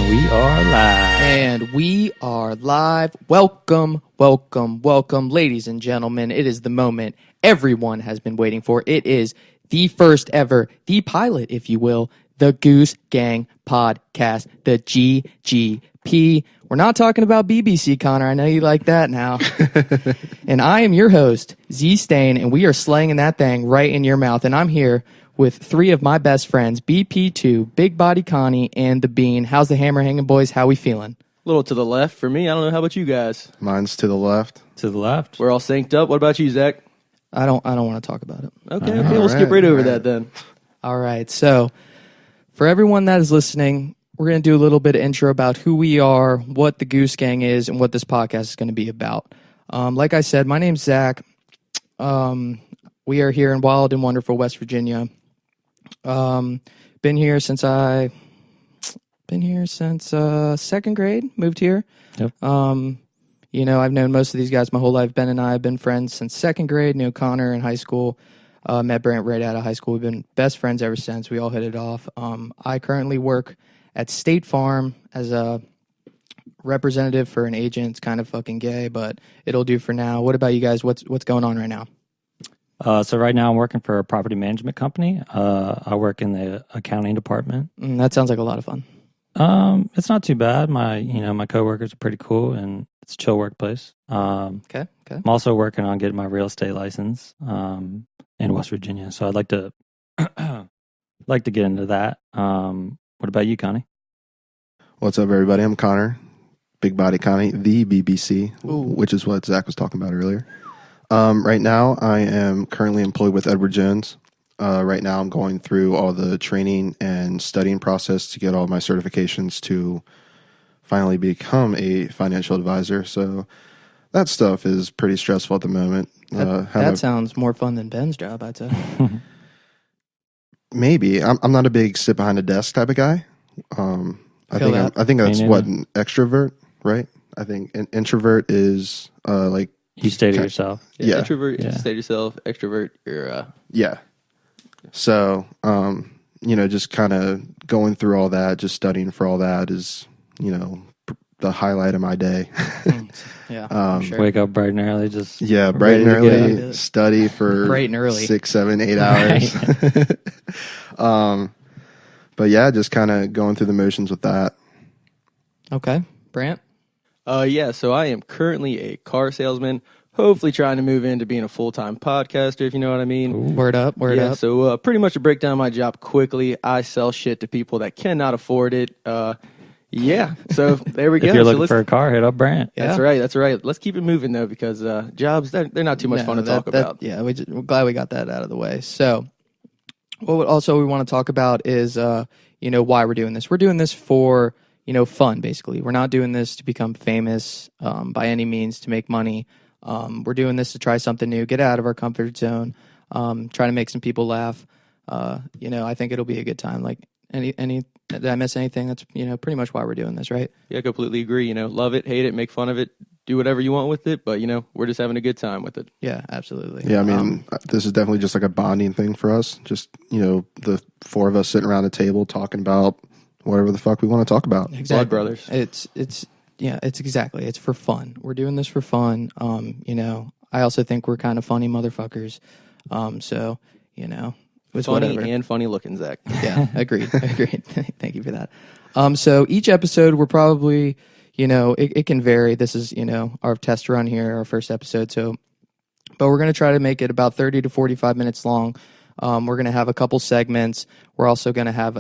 And we are live. And we are live. Welcome, welcome, welcome, ladies and gentlemen. It is the moment everyone has been waiting for. It is the first ever, the pilot, if you will, the Goose Gang podcast, the GGP. We're not talking about BBC, Connor. I know you like that now. And I am your host, Z Stain, and we are slanging that thing right in your mouth. And I'm here with three of my best friends, BP2, Big Body Connie, and The Bean. How's the hammer hanging, boys? How we feeling? A little to the left for me. I don't know. How about you guys? Mine's to the left. To the left. We're all synced up. What about you, Zach? I don't want to talk about it. Okay, we'll skip right over that then. All right. So, for everyone that is listening, we're going to do a little bit of intro about who we are, what the Goose Gang is, and what this podcast is going to be about. Like I said, my name's Zach. We are here in wild and wonderful West Virginia. Been here since second grade. Moved here. Yep. I've known most of these guys my whole life. Ben and I have been friends since second grade. Knew Connor in high school. Met Brant right out of high school. We've been best friends ever since. We all hit it off. I currently work at State Farm as a representative for an agent. It's kind of fucking gay, but it'll do for now. What about you guys? What's going on right now? So right now I'm working for a property management company. I work in the accounting department. That sounds like a lot of fun. It's not too bad. My coworkers are pretty cool, and it's a chill workplace. Okay. I'm also working on getting my real estate license in West Virginia. So I'd like to get into that. What about you, Connie? What's up, everybody? I'm Connor, Big Body Connie, the BBC, which is what Zach was talking about earlier. Right now, I am currently employed with Edward Jones. Right now, I'm going through all the training and studying process to get all my certifications to finally become a financial advisor. So that stuff is pretty stressful at the moment. That sounds more fun than Ben's job, I'd say. Maybe. I'm not a big sit behind a desk type of guy. I think that's an extrovert, right? I think an introvert is like you stay to yourself. Yeah. Introvert, stay to yourself. Extrovert, you're yeah. So just kind of going through all that, just studying for all that is the highlight of my day. Yeah, I'm sure. Wake up bright and early, bright and early, study for bright and early 6, 7, 8 hours. But yeah, just kind of going through the motions with that. Okay, Brant. So I am currently a car salesman, hopefully trying to move into being a full-time podcaster, if you know what I mean. Ooh. Word up. So pretty much to break down my job quickly, I sell shit to people that cannot afford it. So there we go. If you're looking for a car, hit up Brant. Yeah. That's right. Let's keep it moving, though, because jobs, they're not too much fun to talk about. Yeah, we're glad we got that out of the way. So what also we want to talk about is, why we're doing this. We're doing this for, fun, basically. We're not doing this to become famous by any means, to make money. We're doing this to try something new, get out of our comfort zone, try to make some people laugh. I think it'll be a good time. Like, did I miss anything? That's, pretty much why we're doing this, right? Yeah, I completely agree. Love it, hate it, make fun of it, do whatever you want with it. But, we're just having a good time with it. Yeah, absolutely. Yeah, I mean, this is definitely just like a bonding thing for us. Just, the four of us sitting around a table talking about whatever the fuck we want to talk about. Exactly. Blood brothers. It's for fun. We're doing this for fun. I also think we're kind of funny motherfuckers. It's funny whatever. And funny looking, Zach. Yeah, agreed. Thank you for that. So each episode, we're probably, it can vary. This is, our test run here, our first episode. But we're going to try to make it about 30 to 45 minutes long. We're going to have a couple segments. We're also going to have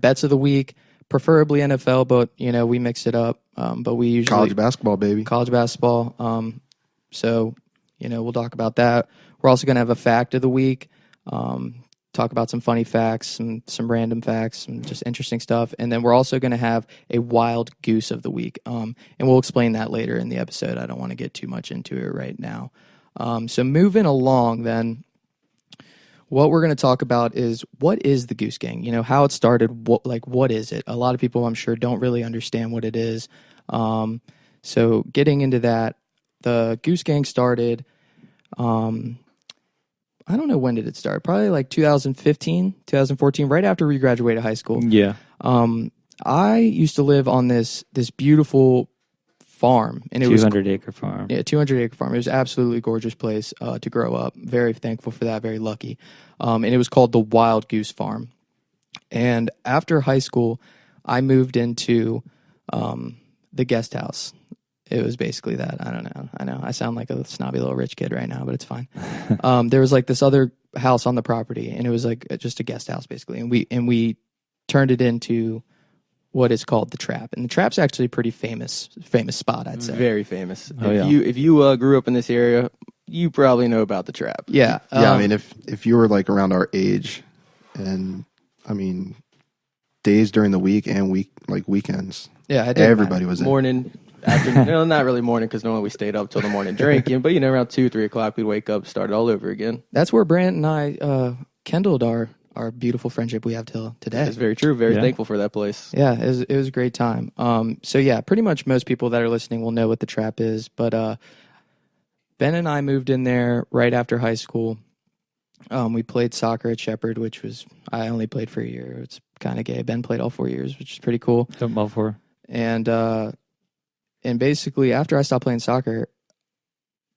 bets of the week, preferably NFL, but, we mix it up. But we usually college basketball, baby. College basketball. We'll talk about that. We're also going to have a fact of the week. Talk about some funny facts and some random facts and just interesting stuff. And then we're also going to have a wild goose of the week. And we'll explain that later in the episode. I don't want to get too much into it right now. So moving along then, what we're going to talk about is what is the Goose Gang? How it started, what is it? A lot of people I'm sure don't really understand what it is. So getting into that, the Goose Gang started, I don't know when did it start. Probably like 2015, 2014, right after we graduated high school. Yeah. I used to live on this beautiful farm, and it was 200-acre farm. Yeah, 200-acre farm. It was absolutely a gorgeous place to grow up. Very thankful for that. Very lucky. And it was called the Wild Goose Farm. And after high school, I moved into the guest house. It was basically that. I don't know. I know I sound like a snobby little rich kid right now, but it's fine. There was like this other house on the property, and it was like just a guest house basically. And we turned it into what is called the Trap, and the Trap's actually a pretty famous spot, I'd say. Very famous. Oh, If you grew up in this area, you probably know about the Trap. Yeah, Yeah, I mean, if you were like around our age, and I mean, days during the week and weekends, yeah, everybody was in. Morning, afternoon. No, not really morning because normally we stayed up till the morning drinking. But around 2-3 o'clock, we'd wake up, start it all over again. That's where Brant and I kindled our beautiful friendship we have till today. That's very true. Very Yeah. thankful for that place. Yeah, it was a great time. So yeah, pretty much most people that are listening will know what the Trap is. But Ben and I moved in there right after high school. We played soccer at Shepherd, which was I only played for a year. It's kind of gay. Ben played all 4 years, which is pretty cool. Football for. And basically after I stopped playing soccer,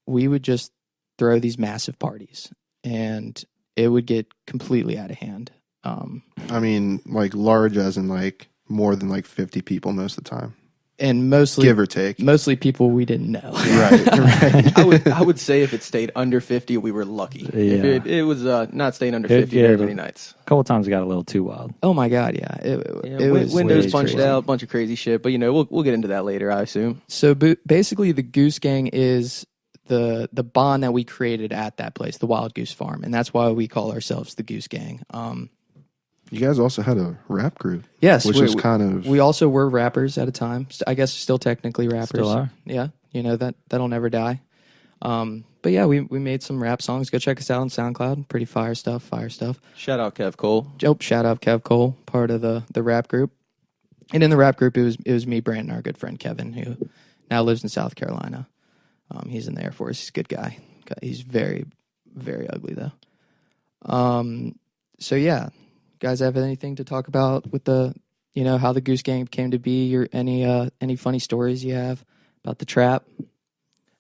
we would just throw these massive parties, and it would get completely out of hand. I mean, like large as in like more than like 50 people most of the time, And mostly, give or take. mostly people we didn't know. Right. I would say if it stayed under 50, we were lucky. Yeah. If it was not staying under It 50 very did. many nights. A couple times it got a little too wild. Oh my God, yeah. It was Windows way punched crazy. out, bunch of crazy shit. But we'll get into that later, I assume. So basically, the Goose Gang is the bond that we created at that place, the Wild Goose Farm, and that's why we call ourselves the Goose Gang. You guys also had a rap group. Yes, which was kind of. we also were rappers at a time. I guess still technically rappers. Still are. Yeah, that'll never die. But yeah, we made some rap songs. Go check us out on SoundCloud. Pretty fire stuff. Shout out Kev Cole. Shout out Kev Cole, part of the rap group. And in the rap group, it was me, Brandon, our good friend Kevin, who now lives in South Carolina. He's in the Air Force. He's a good guy. He's very, very ugly though. So yeah, guys, have anything to talk about with the, how the Goose Gang came to be, or any funny stories you have about the Trap?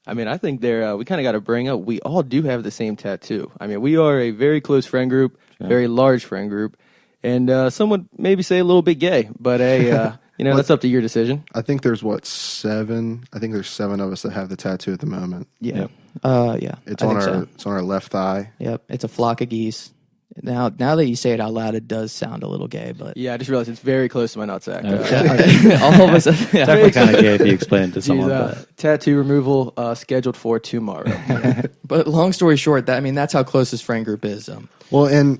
I mean, I think we kind of got to bring up, we all do have the same tattoo. I mean, we are a very close friend group, very large friend group, and some would maybe say a little bit gay, but that's up to your decision. I think there's 7. I think there's 7 of us that have the tattoo at the moment. Yeah. Yep. Yeah. It's I on think our so. it's on our left thigh. Yep. It's a flock of geese. Now that you say it out loud, it does sound a little gay, but Yeah, I just realized it's very close to my nutsack. all of us. Yeah. Definitely kind of gay if you explain it to someone. But Tattoo removal scheduled for tomorrow. But long story short, that's how close this friend group is. Well, and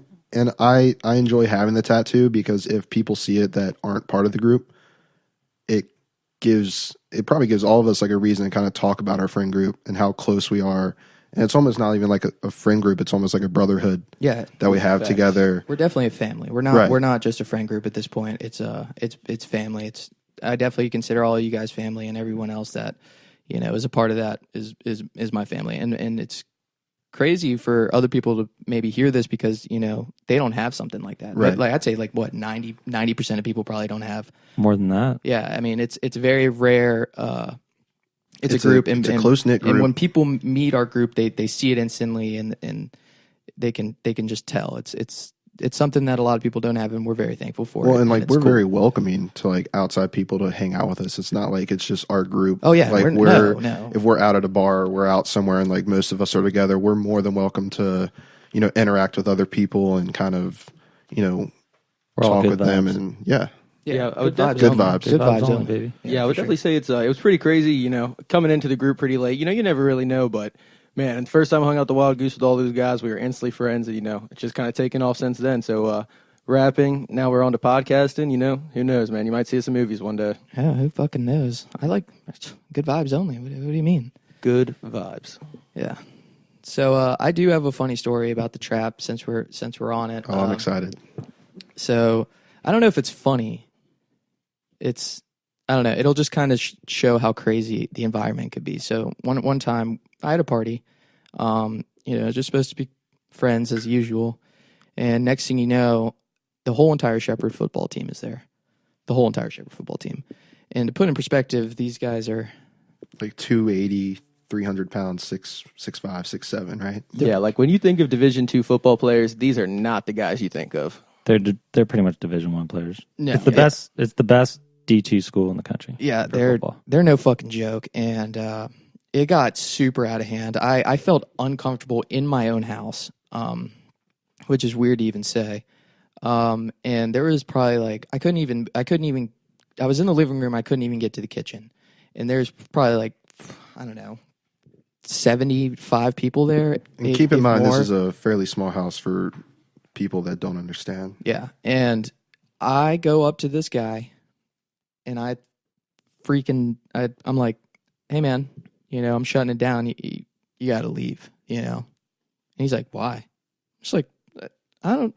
I enjoy having the tattoo because if people see it that aren't part of the group, it probably gives all of us like a reason to kind of talk about our friend group and how close we are. And it's almost not even like a friend group; it's almost like a brotherhood Yeah, that we have Facts. together. we're definitely a family. We're not. Right. We're not just a friend group at this point. It's family. I definitely consider all of you guys family, and everyone else that is a part of that is my family. And it's crazy for other people to maybe hear this because they don't have something like that. Right. But like I'd say, like what 90% of people probably don't have. more than that. Yeah, I mean it's very rare. It's a group, it's a close-knit group. And when people meet our group, they see it instantly, and they can just tell. It's something that a lot of people don't have, and we're very thankful for. Well, it, and like it's we're cool. very welcoming to like outside people to hang out with us. It's not like it's just our group. Oh yeah, like no. if we're out at a bar, or we're out somewhere, and like most of us are together, we're more than welcome to interact with other people and kind of We're all talk good with them, vibes. and yeah. Yeah, I would good vibes. Good only. vibes. Good vibes, only, only. baby. Yeah, I would for definitely say it was pretty crazy, coming into the group pretty late. You never really know, but man, the first time I hung out at the Wild Goose with all those guys, we were instantly friends. And, it's just kind of taken off since then. So rapping, now we're on to podcasting. Who knows, man? You might see us in movies one day. Yeah, who fucking knows? I like good vibes only. What do you mean? Good vibes. Yeah. So I do have a funny story about the Trap since we're on it. Oh, I'm excited. So I don't know if it's funny. I don't know. It'll just kind of show how crazy the environment could be. So one time I had a party, just supposed to be friends as usual. And next thing you know, the whole entire Shepherd football team is there. the whole entire Shepherd football team. And to put in perspective, these guys are Like 280, 300 pounds, 6'5", 6'7", right? Yeah, like when you think of Division II football players, these are not the guys you think of. They're pretty much Division I players. No. It's the best. It's the best D2 school in the country. Yeah, for they're football. they're no fucking joke, and it got super out of hand. I felt uncomfortable in my own house, which is weird to even say. And there was probably like I couldn't even. I was in the living room. I couldn't even get to the kitchen, and there's probably like I don't know, 75 people there. And keep in mind, more. this is a fairly small house for people that don't understand. Yeah, and I go up to this guy, and I'm like, hey man, I'm shutting it down. You got to leave, And he's like, why? I'm just like, I don't,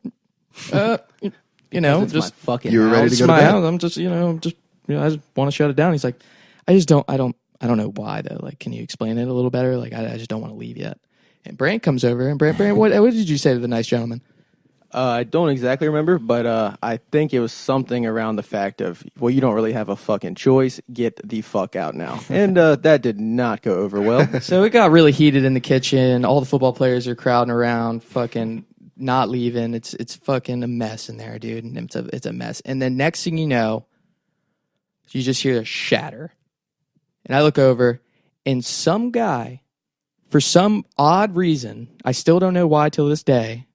It's just my fucking You were ready to it's go to my bed? house. I'm just, I just want to shut it down. He's like, I don't know why though. Like, can you explain it a little better? Like, I just don't want to leave yet. And Brant comes over, and Brant, what did you say to the nice gentleman? I don't exactly remember, but I think it was something around the fact of, well, you don't really have a fucking choice. Get the fuck out now. And that did not go over well. So it got really heated in the kitchen. All the football players are crowding around, fucking not leaving. It's fucking a mess in there, dude. And it's a mess. And then next thing you know, you just hear a shatter. And I look over, and some guy, for some odd reason, I still don't know why till this day,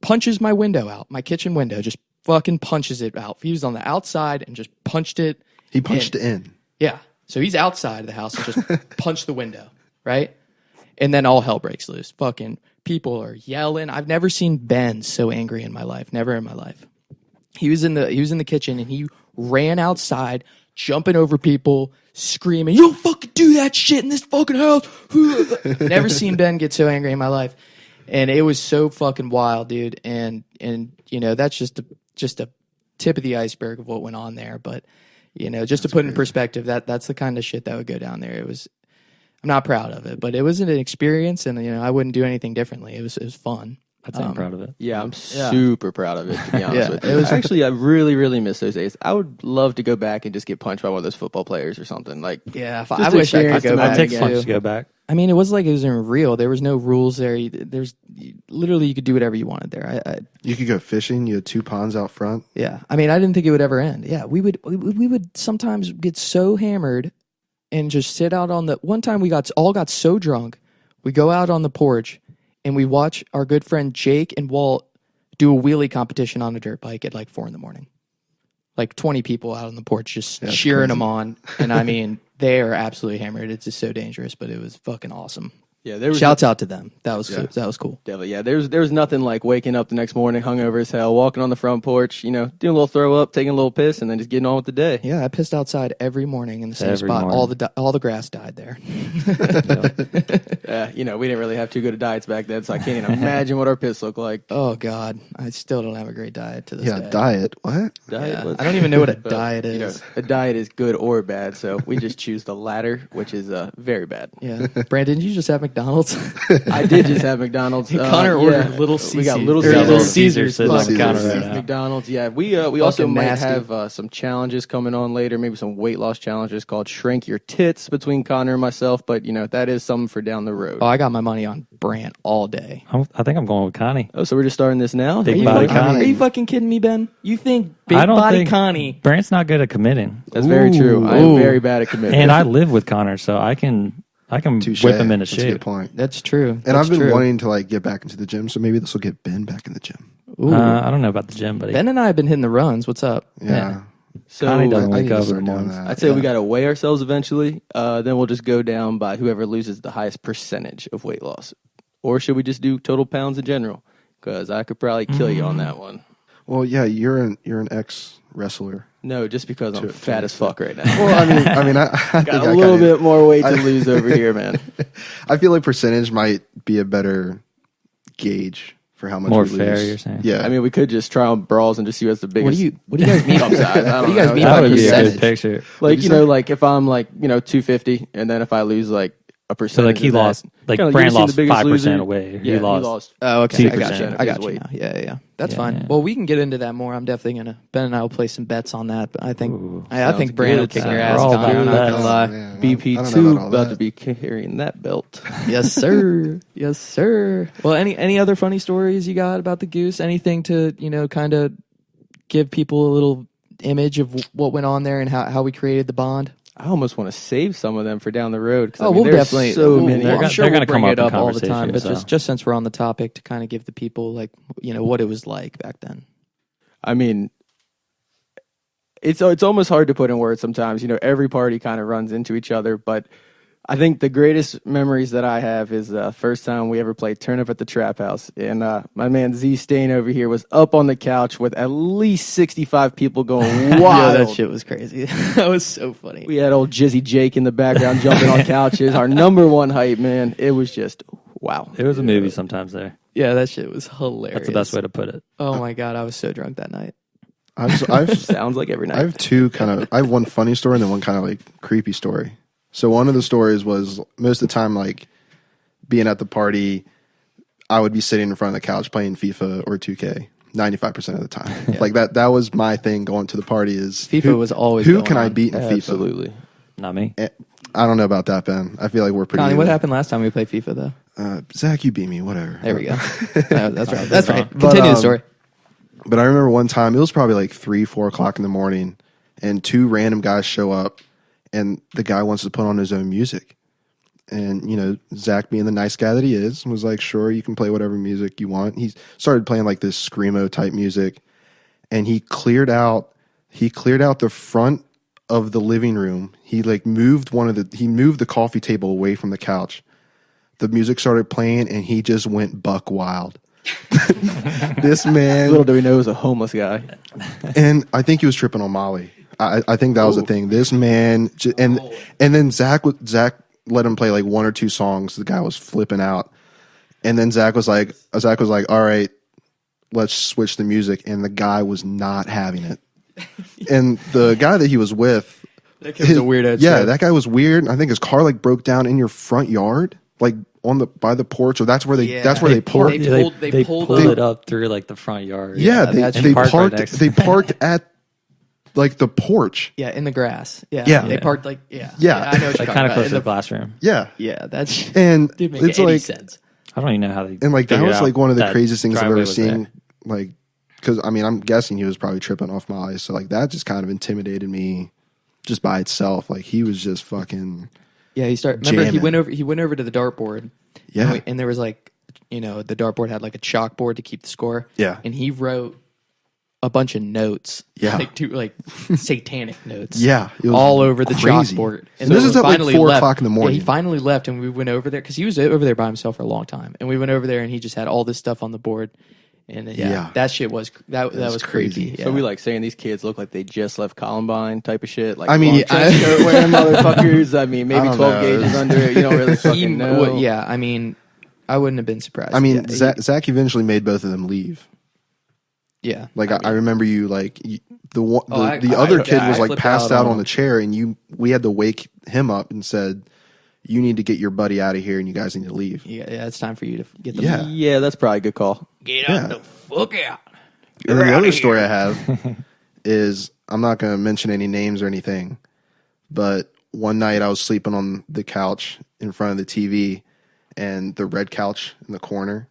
punches my window out, my kitchen window, just fucking punches it out. He was on the outside and just punched it. He punched in. Yeah. So he's outside of the house and just punched the window, right? And then all hell breaks loose. Fucking people are yelling. I've never seen Ben so angry in my life. Never in my life. He was in the kitchen, and he ran outside, jumping over people, screaming, "You don't fucking do that shit in this fucking house." Never seen Ben get so angry in my life. And it was so fucking wild, dude. And that's just a tip of the iceberg of what went on there. But just to put in perspective, that's the kind of shit that would go down there. I'm not proud of it, but it was an experience, and I wouldn't do anything differently. It was fun. I'd say I'm proud of it. Yeah, I'm super proud of it, to be honest with you. it was actually, I really, really miss those days. I would love to go back and just get punched by one of those football players or something. Like, Yeah, Just I wish I could experience go the back. I'd take again. punch to go back. I mean, it was like it was real. There was no rules there. There's literally you could do whatever you wanted there. You could go fishing. You had 2 ponds out front. Yeah, I mean, I didn't think it would ever end. Yeah, we would sometimes get so hammered and just sit out on the. One time we got so drunk, we go out on the porch and we watch our good friend Jake and Walt do a wheelie competition on a dirt bike at like 4 a.m. Like 20 people out on the porch just That's cheering crazy. them on, and I mean, they are absolutely hammered. It's just so dangerous, but it was fucking awesome. yeah, there was Shouts out to them. That was Yeah. that was cool. Definitely, yeah. There was nothing like waking up the next morning hungover as hell, walking on the front porch, doing a little throw up, taking a little piss, and then just getting on with the day. Yeah, I pissed outside every morning in the same Every spot. morning. All the grass died there. We didn't really have too good of diets back then, so I can't even imagine what our piss looked like. Oh God, I still don't have a great diet to this Yeah, day. diet. What? Diet Yeah, was- I don't even know what a Well, diet is. a diet is good or bad, so we just choose the latter, which is very bad. Yeah, Brandon, did you just have McDonald's? I did just have McDonald's. Connor ordered Little Caesars. We got Little Or Caesars. Little Caesars. sitting on the Little counter Caesars. right now. McDonald's, yeah. We also Fucking might nasty. have some challenges coming on later, maybe some weight loss challenges called Shrink Your Tits between Connor and myself, but that is something for down the road. Oh, I got my money on Brant all day. I think I'm going with Connie. Oh, so we're just starting this now? Big Are you, body fucking, Connie. are you fucking kidding me, Ben? You think big I don't body think- Connie? Brant's not good at committing, That's very true. I am Ooh. very bad at commitment. and I live with Connor, so I can Touche. whip him into That's a shape. good point. That's true. And That's I've been true. wanting to get back into the gym, so maybe this will get Ben back in the gym. Ooh. I don't know about the gym, buddy. Ben and I have been hitting the runs. What's up? Yeah. So Connie doesn't I wake need to up in the start doing mornings. that. I'd say we Yeah. got to weigh ourselves eventually. Then we'll just go down by whoever loses the highest percentage of weight loss. Or should we just do total pounds in general? Because I could probably kill you on that one. Well, yeah, you're an ex wrestler. No, just because I'm To- fat as fuck right now. Well, I think Got I a little kinda- bit more weight to lose over here, man. I feel like percentage might be a better gauge for how much More we fair, lose. you're saying? Yeah, I mean, we could just try on brawls and just see what's the biggest. What do you guys mean? cup size. I What don't do you guys know. mean That by would be a percentage? good picture. Like What'd you say? like if I'm 250, and then if I lose like a percentage. So like he of that. lost, like Kinda, you Brand ever seen lost The Biggest 5% Loser? away. Yeah, he lost. Oh, okay. I 2%. got you. I got His you weight. now. Yeah. That's Yeah, fine. yeah. Well, we can get into that more. I'm definitely gonna. Ben and I will play some bets on that. But I think Ooh, I think sounds Brand will good. kick your We're ass. all Connor, I'm about not that. gonna lie. Man, I don't BP know two all about that. to be carrying that belt. Yes, sir. Yes, sir. Well, any other funny stories you got about the Goose? Anything to kind of give people a little image of what went on there and how we created the bond? I almost want to save some of them for down the road. Cause, Oh, we'll there's definitely. so we'll- many. I'm They're sure gonna we'll bring come it up in up all the time, but conversation, just since we're on the topic, to kind of give the people like what it was like back then. I mean, it's almost hard to put in words sometimes. Every party kind of runs into each other, but I think the greatest memories that I have is first time we ever played Turn Up at the Trap House. And my man Z Stain over here was up on the couch with at least 65 people going wild. Yeah, that shit was crazy. That was so funny. We had old Jizzy Jake in the background jumping on couches. Our number one hype, man. It was just, wow. It was a movie sometimes there. Yeah, that shit was hilarious. That's the best way to put it. Oh my god, I was so drunk that night. I've Sounds like every night. I have two I have one funny story and then one kind of like creepy story. So one of the stories was most of the time, like being at the party, I would be sitting in front of the couch playing FIFA or 2K 95% of the time. Yeah. Like that was my thing going to the party is FIFA was always who going can I on. beat in FIFA? Absolutely. Not me. I don't know about that, Ben. I feel like we're pretty. Connie, what even. happened last time we played FIFA though? Zach, you beat me. Whatever. There we go. That's right. That's right. But, Continue the story. But I remember one time, it was probably like 3-4 o'clock in the morning, and two random guys show up, and the guy wants to put on his own music. And, Zach, being the nice guy that he is, was like, sure, you can play whatever music you want. He started playing like this screamo type music, and he cleared out the front of the living room. He like moved the coffee table away from the couch. The music started playing, and he just went buck wild. This man, Little do we know, he was a homeless guy. and I think he was tripping on Molly. I think that was the thing. This man, and then Zach let him play like one or two songs. The guy was flipping out, and then Zach was like, all right, let's switch the music, and the guy was not having it. And the guy that he was with, That kid was a weirdo. yeah, too. that guy was weird. I think his car like broke down in your front yard, like by the porch, or that's where they pulled. They pulled it up through like the front yard. Yeah, that's- they parked right parked. next to They parked at like the porch. Yeah, in the grass. Yeah. Yeah. They parked like I know what Like you're kind talking of close about. to the classroom. Yeah, Yeah, that's and didn't make it's any like, sense. I don't even know how they. and like that figured was out like one of the that craziest things I've driveway ever was seen. there. Like, because I mean, I'm guessing he was probably tripping off Molly, so like that just kind of intimidated me, just by itself. Like he was just fucking. Yeah, he started. Remember, jamming. he went over to the dartboard. Yeah. and there was like, the dartboard had like a chalkboard to keep the score. Yeah. and he wrote a bunch of notes. Yeah. like satanic notes. Yeah, it was all over the crazy. chalkboard. And this so is at like finally 4 left. o'clock in the morning. Yeah, he finally left, and we went over there because he was over there by himself for a long time. And we went over there, and he just had all this stuff on the board. And Yeah. that shit was that was crazy. creepy. So Yeah. we like saying these kids look like they just left Columbine type of shit. Like, I mean, long trench coat wearing motherfuckers. I mean, maybe I don't 12 know. gauges under it. You don't really fucking know. Well, yeah, I mean, I wouldn't have been surprised. I mean, yeah, Zach eventually made both of them leave. yeah. Like I remember you like the I other kid was like flipped passed out out on on him. the chair, and we had to wake him up and said, "You need to get your buddy out of here, and you guys need to leave." Yeah, it's time for you to get the Yeah. Yeah, that's probably a good call. get Yeah. out the fuck out. And then the other story I have is I'm not going to mention any names or anything, but one night I was sleeping on the couch in front of the TV, and the red couch in the corner.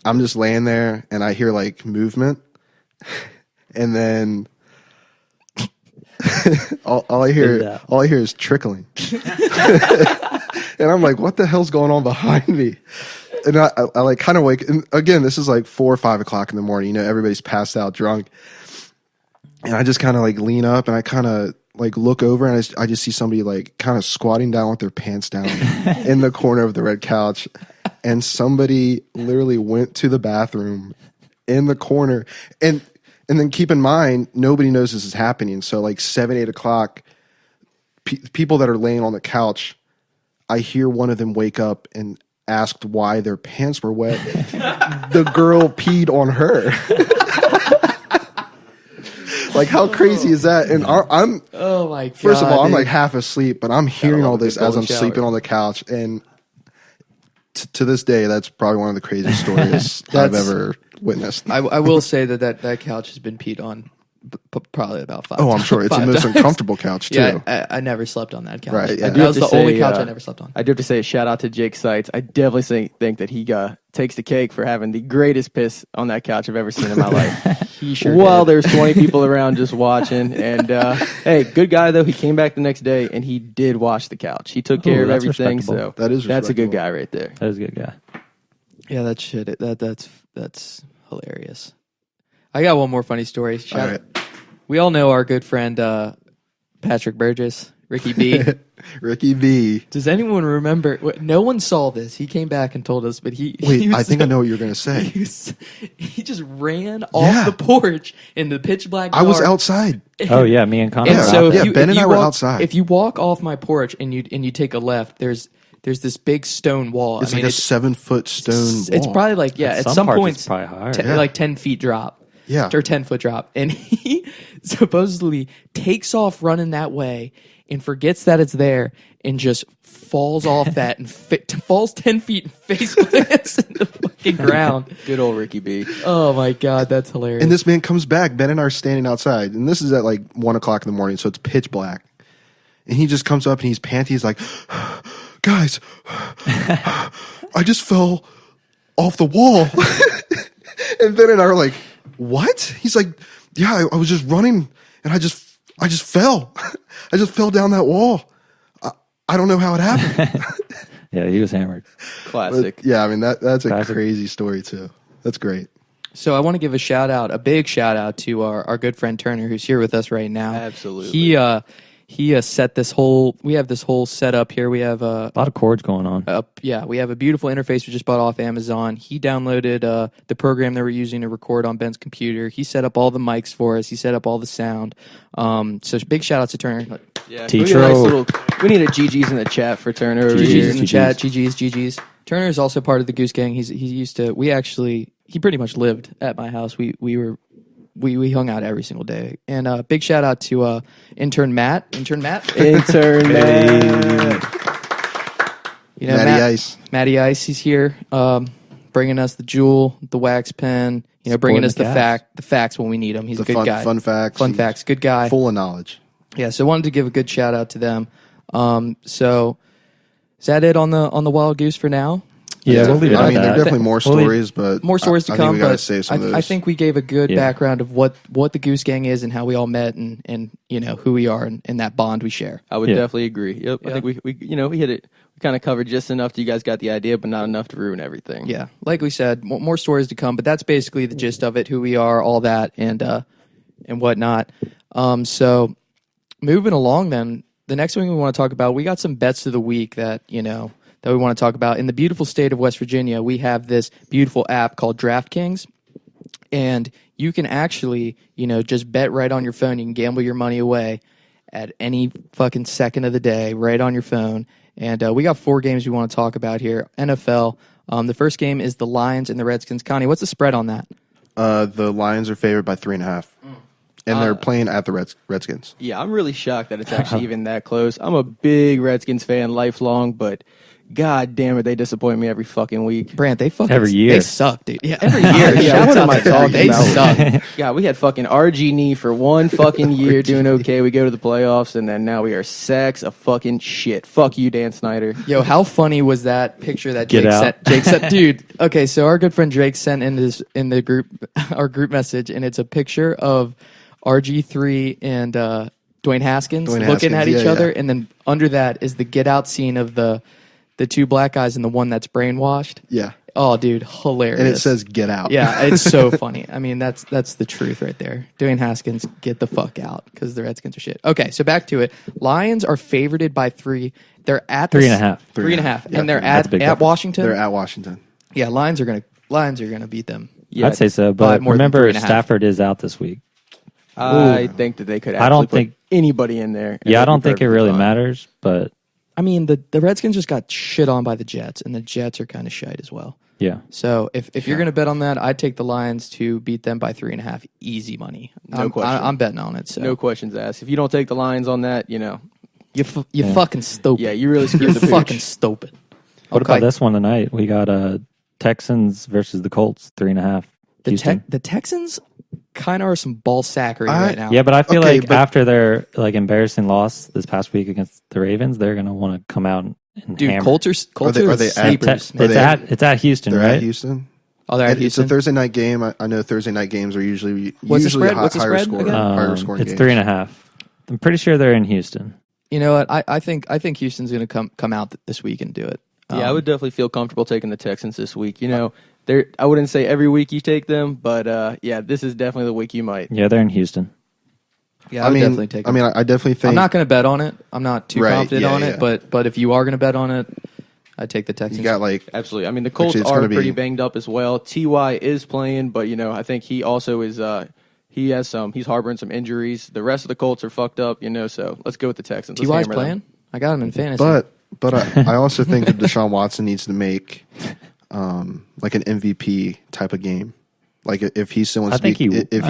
I'm just laying there, and I hear like movement, and then all I hear is trickling, and I'm like, "What the hell's going on behind me?" And I like kind of wake. And again, this is like 4 or 5 o'clock in the morning. Everybody's passed out drunk, and I just kind of like lean up, and I kind of like look over, and I just see somebody like kind of squatting down with their pants down in the corner of the red couch. And somebody literally went to the bathroom in the corner. And then keep in mind, nobody knows this is happening. So like 7, 8 o'clock, people that are laying on the couch, I hear one of them wake up and asked why their pants were wet. The girl peed on her. Like, how crazy is that? And I'm Oh my god! first of all, I'm dude. like half asleep, but I'm hearing love all a good this as golden I'm shower. sleeping on the couch, and to this day, that's probably one of the craziest stories I've That's- ever witnessed. I will say that couch has been peed on probably about 5 Oh, I'm sure it's the five most times. uncomfortable couch too. Yeah, I never slept on that couch. Right, yeah. I That do was have the to only say, couch I never slept on. I do have to say a shout out to Jake Seitz. I definitely think that he takes the cake for having the greatest piss on that couch I've ever seen in my life. He sure While did. there's 20 people around just watching. And hey, good guy though. He came back the next day and he did wash the couch. He took care of that's everything. respectable. So That is that's a good respectable. guy right there. That is a good guy. Yeah, that shit. That's hilarious. I got one more funny story. All right. We all know our good friend Patrick Burgess, Ricky B. Ricky B. Does anyone remember? No one saw this. He came back and told us, but he. Wait, he was I think I know what you're going to say. He just ran Yeah. off the porch in the pitch black. I was dark. outside. Oh yeah, me and Connor. And were so out if there. Ben and you I were walk- outside. If you walk off my porch and you take a left, there's this big stone wall. It's like a 7-foot stone wall. It's probably like at some parts points it's probably higher. like 10 feet drop. Yeah. Or 10-foot drop. And he supposedly takes off running that way and forgets that it's there and just falls off that and falls 10 feet and face plants in the fucking ground. Good old Ricky B. Oh my God, that's hilarious. And this man comes back. Ben and I are standing outside, and this is at like 1:00 in the morning, so it's pitch black. And he just comes up and he's panting. He's like, "Guys, I just fell off the wall." And Ben and I are like, "What?" He's like, "Yeah, I was just running, and I just fell. I just fell down that wall. I don't know how it happened." Yeah, he was hammered. Classic. But, yeah, I mean that's a Classic. crazy story too. That's great. So I want to give a big shout out to our good friend Turner, who's here with us right now. Absolutely. He set this whole. We have this whole setup here. We have A lot of chords going on. we have a beautiful interface we just bought off Amazon. He downloaded the program that we're using to record on Ben's computer. He set up all the mics for us. He set up all the sound. So big shout out to Turner. Yeah, Teatro. we need a GG's in the chat for Turner over GG's here. in the chat. GG's. Turner is also part of the Goose Gang. He pretty much lived at my house. We hung out every single day. And big shout out to intern Matt. Intern Matt. Intern man. You know, Matty Ice. Matty Ice, he's here, bringing us the jewel, the wax pen. You know, bringing us Supporting the facts when we need them. He's The a good guy. fun facts. Fun He's facts. Good guy. Full of knowledge. Yeah. So I wanted to give a good shout out to them. So is that it on the Wild Goose for now? Yeah, we'll leave it I at mean, there that. are definitely more We'll leave- stories, but More stories to I come. think we gotta But save some of those. I think we gave a good Yeah. background of what the Goose Gang is and how we all met and you know who we are and that bond we share. I would Yeah. definitely agree. Yep. I think we hit it. We kind of covered just enough that you guys got the idea, but not enough to ruin everything. Yeah, like we said, more stories to come, but that's basically the gist of it, who we are, all that, and whatnot. So moving along then, the next thing we want to talk about, we got some bets of the week that we want to talk about. In the beautiful state of West Virginia, we have this beautiful app called DraftKings, and you can actually, just bet right on your phone. You can gamble your money away at any fucking second of the day, right on your phone. And we got 4 games we want to talk about here. NFL. The first game is the Lions and the Redskins. Connie, what's the spread on that? The Lions are favored by 3.5, and they're playing at the Redskins. Yeah, I'm really shocked that it's actually even that close. I'm a big Redskins fan, lifelong, but God damn it, they disappoint me every fucking week. Brant, they fucking Every year. they suck, dude. Yeah, every year. Yeah, what Shouts am out I to them. talking They about? suck. God, we had fucking RG knee for one fucking year doing okay. We go to the playoffs, and then now we are sacks of fucking shit. Fuck you, Dan Snyder. Yo, how funny was that picture that Get Jake out. sent? Jake sent, dude. Okay, so our good friend Drake sent in the group our group message, and it's a picture of RG3 and Dwayne Haskins Dwayne looking Haskins, at each yeah, other, yeah. and then under that is the get out scene of the 2 black guys and the one that's brainwashed. Yeah, Oh, dude, hilarious. and it says "Get out." Yeah, it's so funny. I mean, that's the truth right there. Dwayne Haskins, get the fuck out because the Redskins are shit. Okay, so back to it. Lions are favorited by 3. They're at 3.5. 3.5, Yeah, and they're that's at big difference. Washington. they're at Washington. Yeah, Lions are gonna beat them. Yeah, I'd say so, by but more than remember 3.5. Stafford is out this week. I think that they could actually I don't put think- anybody in there. and Yeah, I they'd be don't think it perfectly really fine. matters, but I mean, the Redskins just got shit on by the Jets, and the Jets are kind of shite as well. Yeah. So if you're going to bet on that, I'd take the Lions to beat them by 3.5. Easy money. No question. I'm betting on it. So No questions asked. If you don't take the Lions on that, you fucking stupid. yeah, you really screwed You're the pooch. fucking stupid. What Okay. about this one tonight? We got Texans versus the Colts, 3.5. Houston. The Texans kind of are some ball sackery right now. Yeah, but I feel Okay, like but- after their embarrassing loss this past week against the Ravens, they're gonna want to come out and Dude, hammer. Colts Are they are at- sleepers. Are they- It's at Houston, They're right? at Houston. Oh, they're at It's Houston. a Thursday night game. I know Thursday night games are usually What's the spread? What's the higher spread again? higher scoring It's games. 3.5. I'm pretty sure they're in Houston. You know what? I think Houston's going to come out this week and do it. Yeah, I would definitely feel comfortable taking the Texans this week. I wouldn't say every week you take them, but yeah, this is definitely the week you might. Yeah, they're in Houston. Yeah, I would definitely take it. I definitely think I'm not going to bet on it. I'm not too Right, confident yeah, on yeah. it, but if you are going to bet on it, I'd take the Texans. you got Absolutely. I mean, the Colts it's are gonna be- pretty banged up as well. Ty is playing, but I think he also is. He's harboring some injuries. The rest of the Colts are fucked up. So let's go with the Texans. Let's T.Y.'s hammer them. playing. I got him in fantasy. but I also think that Deshaun Watson needs to make like an MVP type of game. Like if he still wants I think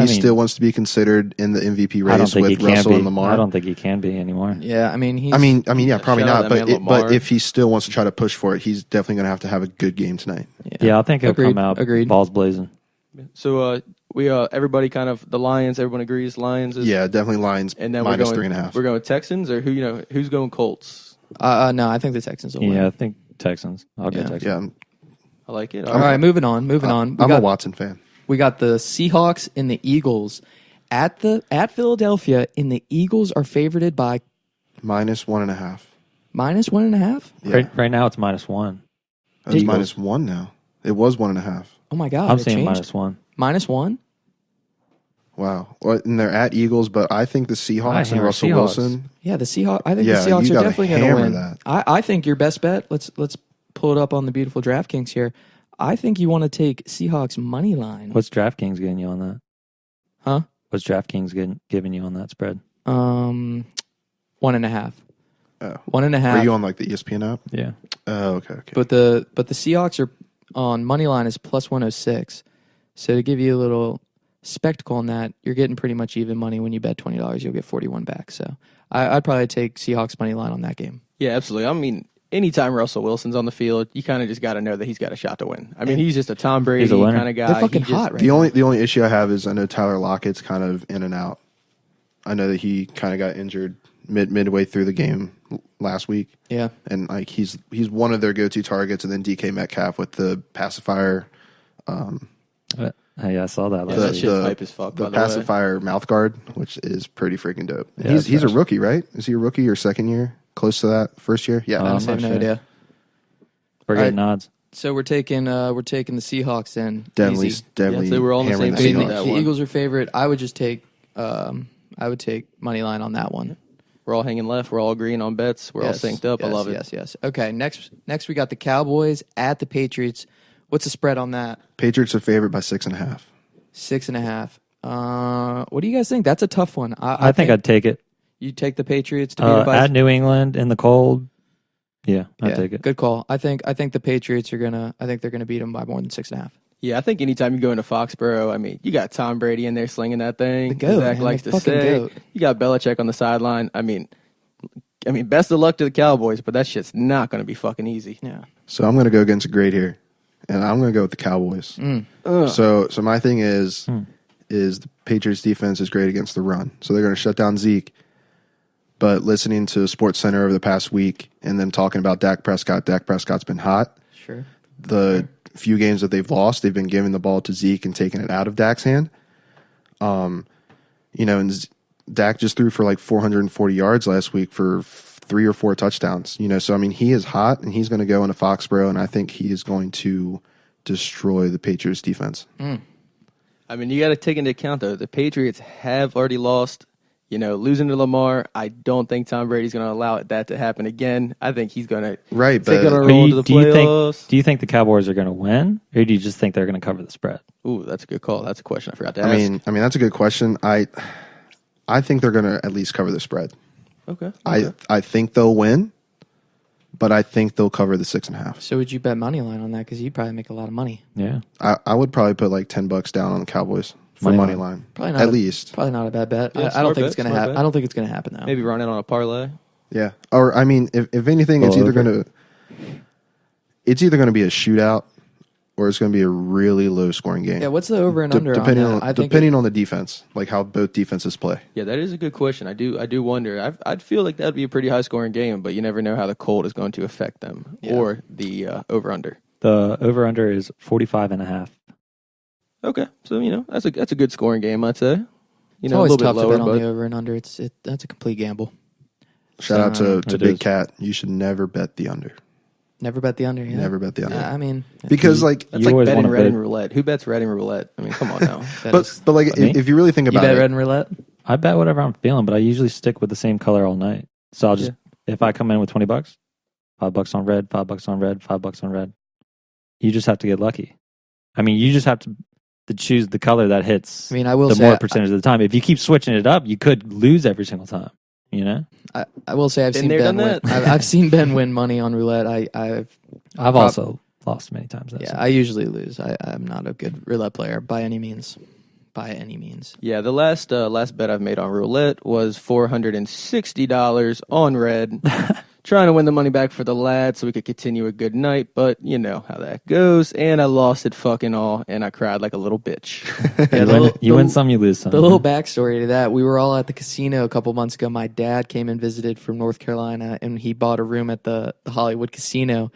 still wants to be considered in the MVP I don't race think he with can Russell be. and Lamar. I don't think he can be anymore. yeah, I mean, he's, yeah, probably shout out not. that man But Lamar. if he still wants to try to push for it, he's definitely going to have a good game tonight. Yeah, I think he'll come out Agreed. balls blazing. So we everybody kind of the Lions. Everyone agrees Lions is Yeah, definitely Lions and then minus we're going 3.5. We're going Texans or who's going Colts? No, I think the Texans will Yeah, I win. think Texans. I'll go Yeah. Texans. Yeah, I like it. All right, moving on. We I'm got a Watson fan. we got the Seahawks and the Eagles at Philadelphia, and the Eagles are favorited by Minus 1.5. minus 1.5. Yeah, Right now it's -1. it's Eagles. minus 1 now. It was 1.5. Oh my God, I'm it seeing changed. -1. -1. Wow. Well, and they're at Eagles, but I think the Seahawks and hammer Russell Seahawks. Wilson. Yeah, the Seahawks. I think Yeah, the Seahawks you are gotta definitely going to hammer win. that. I think your best bet. Let's pull it up on the beautiful DraftKings here. I think you want to take Seahawks money line. What's DraftKings getting you on that? Huh? What's DraftKings giving you on that spread? 1.5. Oh. 1.5. Are you on like the ESPN app? Yeah. Oh, okay. But the Seahawks are on money line is plus 106. So to give you a little spectacle on that, you're getting pretty much even money. When you bet $20, you'll get 41 back. So I'd probably take Seahawks money line on that game. Yeah, absolutely. I mean, anytime Russell Wilson's on the field, you kind of just got to know that he's got a shot to win. I mean, he's just a Tom Brady He's a winner. kind of guy. They're fucking He just- hot right The now. only issue I have is I know Tyler Lockett's kind of in and out. I know that he kind of got injured midway through the game last week, Yeah. and like he's one of their go-to targets. And then DK Metcalf with the pacifier, Hey, I saw that Yeah, last that week. shit's hype as fuck, the by the way. pacifier mouth guard, which is pretty freaking dope. Yeah, he's a it's rookie, right? Is he a rookie or second year? Close to that, first year? Yeah. I I'm honestly have not no sure. idea. We're getting odds. So we're taking the Seahawks in. Definitely, Easy. definitely. Yeah, so we're all on the hammering same page I mean, on the, that the one. Eagles are favorite. I would just take I would take money line on that one. We're all hanging left. We're all agreeing on bets. We're all synced up. I Yes, love it. Yes. Okay, next we got the Cowboys at the Patriots. What's the spread on that? Patriots are favored by 6.5. 6.5. What do you guys think? That's a tough one. I think I'd take it. you take the Patriots to beat it by At New England in the cold. Yeah, I'd take it. Good call. I think the Patriots are gonna. I think they're gonna beat them by more than 6.5. Yeah, I think anytime you go into Foxborough, I mean, you got Tom Brady in there slinging that thing. The goat, Zach man, likes the to fucking say. goat. You got Belichick on the sideline. I mean, best of luck to the Cowboys, but that shit's not going to be fucking easy. Yeah. So I'm going to go against a grade here, and I'm going to go with the Cowboys. So my thing is the Patriots defense is great against the run, so they're going to shut down Zeke. But listening to Sports Center over the past week and them talking about Dak Prescott's been hot. Sure. The few games that they've lost, they've been giving the ball to Zeke and taking it out of Dak's hand. And Dak just threw for like 440 yards last week for 3 or 4 touchdowns. So I mean, he is hot, and he's going to go into Foxborough, and I think he is going to destroy the Patriots defense. I mean, you got to take into account, though, the Patriots have already lost. Losing to Lamar, I don't think Tom Brady's going to allow that to happen again. I think he's going to Right, they're but going to roll into the playoffs. Do you think the Cowboys are going to win, or do you just think they're going to cover the spread? Ooh, that's a good call. That's a question I forgot to ask. I mean that's a good question. I think they're going to at least cover the spread. Okay. I think they'll win, but I think they'll cover the 6.5. So would you bet money line on that? Because you'd probably make a lot of money. Yeah. I would probably put like $10 down on the Cowboys for money line. Probably not at least. Probably not a bad bet. Yeah, I don't think bet, it's gonna happen. I don't think it's gonna happen though. Maybe run it on a parlay. Yeah. Or I mean, if anything, it's either gonna be a shootout or it's going to be a really low scoring game. Yeah, what's the over and under depending on that? depending on the defense, like how both defenses play. Yeah, that is a good question. I do wonder. I'd feel like that'd be a pretty high scoring game, but you never know how the cold is going to affect them or the over under. The over under is 45.5. Okay, so that's a good scoring game, I'd say. It's always a little tough bit lower, to bet on but the over and under. That's a complete gamble. Shout out to it Big is. Cat. You should never bet the under. Never bet the under. Yeah. Never bet the under. I mean, because like that's You like always betting wanna red bet- and roulette. Who bets red and roulette? I mean, come on now. but like Me? if you really think you about bet it, red and roulette. I bet whatever I'm feeling, but I usually stick with the same color all night. So I'll just, if I come in with $20, $5 on red, $5 on red, $5 on red. You just have to get lucky. I mean, you just have to choose the color that hits I mean, I will the say more percentage of the time. If you keep switching it up, you could lose every single time. You know? I will say I've Been seen there, Ben done win. that. I've seen Ben win money on roulette. I've also lost many times. I usually lose. I'm not a good roulette player by any means. Yeah, the last bet I've made on roulette was $460 on red. Trying to win the money back for the lads so we could continue a good night, but you know how that goes. And I lost it fucking all, and I cried like a little bitch. Yeah, you win some, you lose some. The little backstory to that, we were all at the casino a couple months ago. My dad came and visited from North Carolina, and he bought a room at the Hollywood Casino,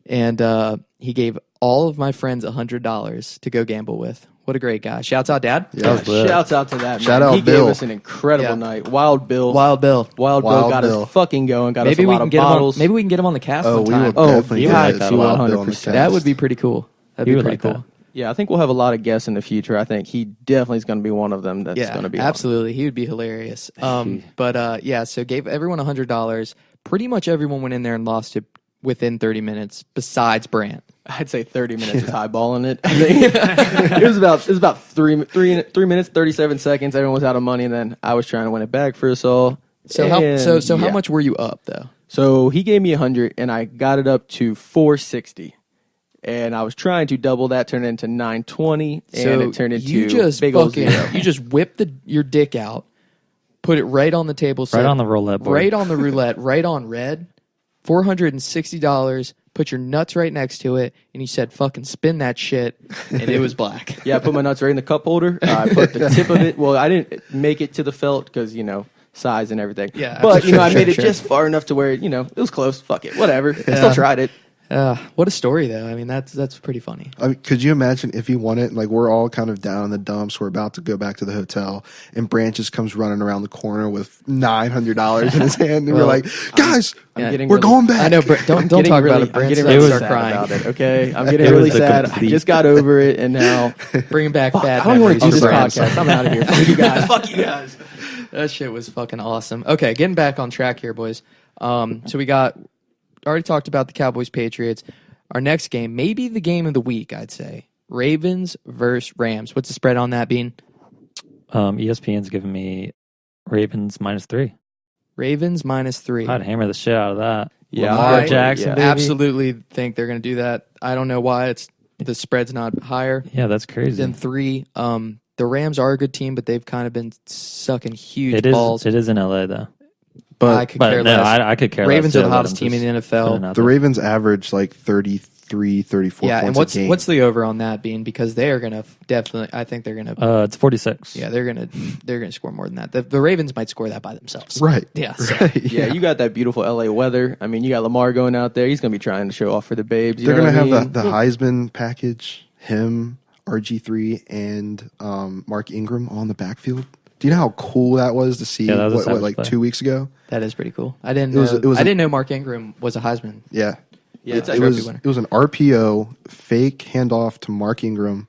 and he gave all of my friends $100 to go gamble with. What a great guy. Shouts out, Dad. Yeah. Shouts out to that, man. Shout out He Bill. gave us an incredible night. Wild Bill. Wild Bill. Wild Bill got us fucking going. Got us a lot of bottles. Maybe we can get him on the cast Oh, one we time. will definitely you get had that to, Wild Bill on the 100%. cast. That would be pretty cool. That'd You be would pretty like cool. that. Yeah, I think we'll have a lot of guests in the future. I think he definitely is going to be one of them that's going to be on. absolutely. He would be hilarious. So gave everyone $100. Pretty much everyone went in there and lost it within 30 minutes, besides Brant. I'd say 30 minutes is highballing it. I think it was about three minutes 37 seconds. Everyone was out of money, and then I was trying to win it back for us all. So how much were you up though? So he gave me 100, and I got it up to 460. And I was trying to double that, turn it into 920, and it turned into big old zero. You just whipped your dick out, put it right on the table, Right on the roulette board. right on the roulette, right on red. $460. Put your nuts right next to it, and you said, "Fucking spin that shit," and it was black. Yeah, I put my nuts right in the cup holder. I put the tip of it. Well, I didn't make it to the felt because size and everything. Yeah, but I made it sure. just far enough to where it was close. Fuck it, whatever. I still tried it. What a story, though. I mean, that's pretty funny. I mean, could you imagine if you won it? Like, we're all kind of down in the dumps. We're about to go back to the hotel, and Brant just comes running around the corner with $900 in his hand, and we're like, "Guys, we're going back." I know. Don't talk about it. Brant Start start crying. about it. Okay, I'm getting really sad. I just got over it, and now Bringing back bad I don't want memories to do for this Brant. podcast. I'm out of here. Fuck you guys. Fuck you guys. That shit was fucking awesome. Okay, getting back on track here, boys. So we already talked about the Cowboys Patriots. Our next game, maybe the game of the week, I'd say. Ravens versus Rams. What's the spread on that, Bean? ESPN's giving me Ravens -3. Ravens -3. I'd hammer the shit out of that. Yeah, Lamar I- Jackson, yeah. baby. Absolutely think they're going to do that. I don't know why the spread's not higher Yeah, that's crazy. than 3. The Rams are a good team, but they've kind of been sucking huge It is. balls. It is in LA though. I could care no, less. I could care Ravens less. are the too, hottest but team I'm in the just putting it NFL. out The there. Ravens average like 33, 34 Yeah, and points a game. what's the over on that, Bean? Because they are going to definitely. I think they're going to. It's 46. Yeah, they're gonna score more than that. The Ravens might score that by themselves. right? Yeah. So. Right. Yeah, you got that beautiful LA weather. I mean, you got Lamar going out there. He's going to be trying to show off for the babes. They're going to have the Heisman package. Him, RG3, and Mark Ingram on the backfield. Do you know how cool that was to see? Yeah, that was a what savage like play. 2 weeks ago? That is pretty cool. I didn't. It was I didn't know Mark Ingram was a Heisman. Yeah. Yeah, it's It actually was an RPO fake handoff to Mark Ingram.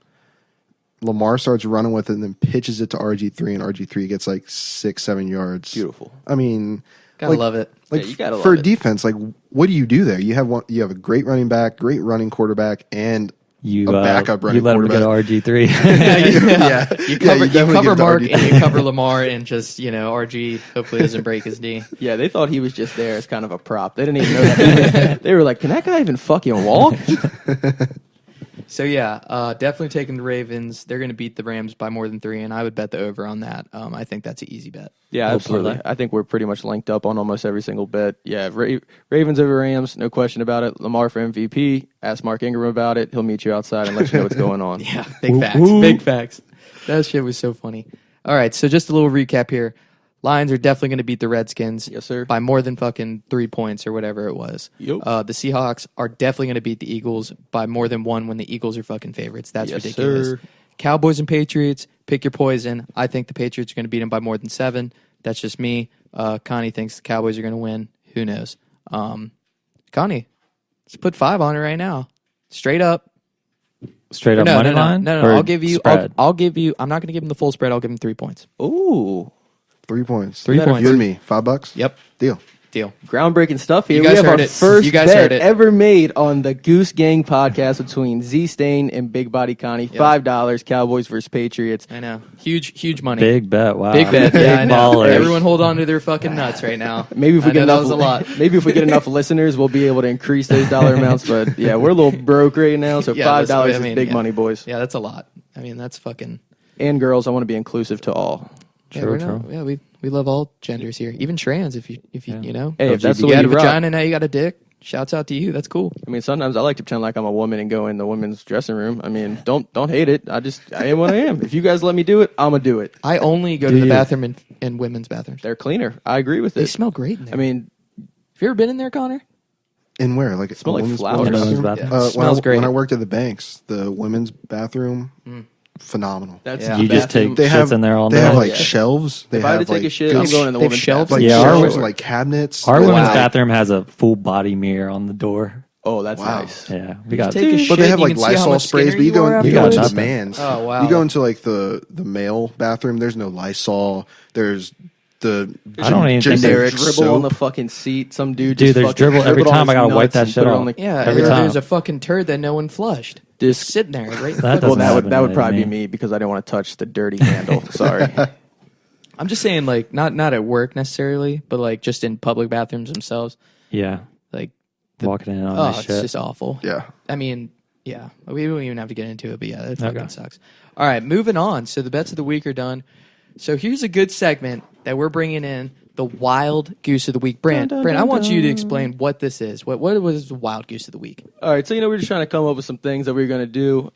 Lamar starts running with it and then pitches it to RG3, and RG3 gets like 6-7 yards. beautiful. I mean, Gotta love it. Like Yeah, you gotta for love it. defense, like what do you do there? You have a great running back, great running quarterback, and You backup running you let him get quarterback. RG3. You cover, you definitely give it to Mark RG3. and you cover Lamar and just, RG hopefully doesn't break his knee. Yeah, they thought he was just there as kind of a prop. They didn't even know that. They were like, "Can that guy even fucking walk?" So definitely taking the Ravens. They're going to beat the Rams by more than 3, and I would bet the over on that. I think that's an easy bet. Yeah, absolutely. I think we're pretty much linked up on almost every single bet. Yeah, Ravens over Rams, no question about it. Lamar for MVP. Ask Mark Ingram about it. He'll meet you outside and let you know what's going on. Yeah, big facts. Big facts. That shit was so funny. All right, so just a little recap here. Lions are definitely going to beat the Redskins. Yes, sir. By more than fucking 3 points or whatever it was. Yep. The Seahawks are definitely going to beat the Eagles by more than 1 when the Eagles are fucking favorites. That's Yes, ridiculous. sir. Cowboys and Patriots, pick your poison. I think the Patriots are going to beat them by more than 7. That's just me. Connie thinks the Cowboys are going to win. Who knows? Connie, let's put 5 on it right now. Straight up. Straight up money line? No. Or I'll give you. spread? I'll give you. I'm not going to give him the full spread. I'll give him 3 points. Ooh, 3 points. 3 points. You and me, $5. Yep. Deal. Deal. groundbreaking stuff here. You We guys have heard our it. first You guys bet heard it. ever made on the Goose Gang podcast between Z Stain and Big Body Connie. $5. Cowboys versus Patriots. I know. Huge money. Big bet. Wow. Big bet. Yeah, I know. Ballers. Everyone hold on to their fucking nuts right now. Maybe if we I get know that enough, was a lot. Maybe if we get enough listeners, we'll be able to increase those dollar amounts. But yeah, we're a little broke right now, so Yeah, $5 that's- is I mean, big yeah. money, boys Yeah, that's a lot. I mean, that's fucking. and girls. I want to be inclusive to all. True. Yeah, we love all genders here, even trans. If you you know, Hey, if that's the you way got a you rock. vagina now, you got a dick. Shouts out to you. That's cool. I mean, sometimes I like to pretend like I'm a woman and go in the women's dressing room. I mean, don't hate it. I am what I am. If you guys let me do it, I'm gonna do it. I only go to the bathroom in women's bathrooms. They're cleaner. I agree with They it. smell great in there. I mean, have you ever been in there, Connor? In where? Like Smell like women's flowers. bathroom? Bathroom? Yeah. Smells great. When I worked at the banks, the women's bathroom, phenomenal. that's Yeah. the You just bathroom. take shits in there all They night. have like Yeah. shelves. They If I had have to take like a shit, good I'm going in the They have women's shelves? bathroom. like Yeah, shelves, our- like cabinets. Our They're women's like- bathroom has a full body mirror on the door. Oh, that's Wow. nice. Yeah, we got. take a shit. But they have You like can see how Lysol much sprays. skinner But you you go, are you after go that? into the Nothing. man's. Oh, wow. You go into like the male bathroom. There's no Lysol. There's the I don't even think generic Dribble on soap. the fucking seat. Some dude. Dude, just there's fucking dribble every dribbled on time I his gotta wipe nuts that and shit put it off. on the- Yeah, Every or time. there's a fucking turd that no one flushed. Just Just sitting there, right? That well, doesn't that would happen to probably me. be me because I didn't want to touch the dirty handle. Sorry. I'm just saying, like, not at work necessarily, but like just in public bathrooms themselves. Yeah, Like, walking in on oh, this it's shit. just awful. Yeah. I mean, yeah, we don't even have to get into it, but yeah, that fucking Okay. sucks. All right, moving on. So the bets of the week are done. So here's a good segment that we're bringing in, the Wild Goose of the Week. Brant, I want you to explain what this is. What was the Wild Goose of the Week? All right, so we're just trying to come up with some things that we're going to do.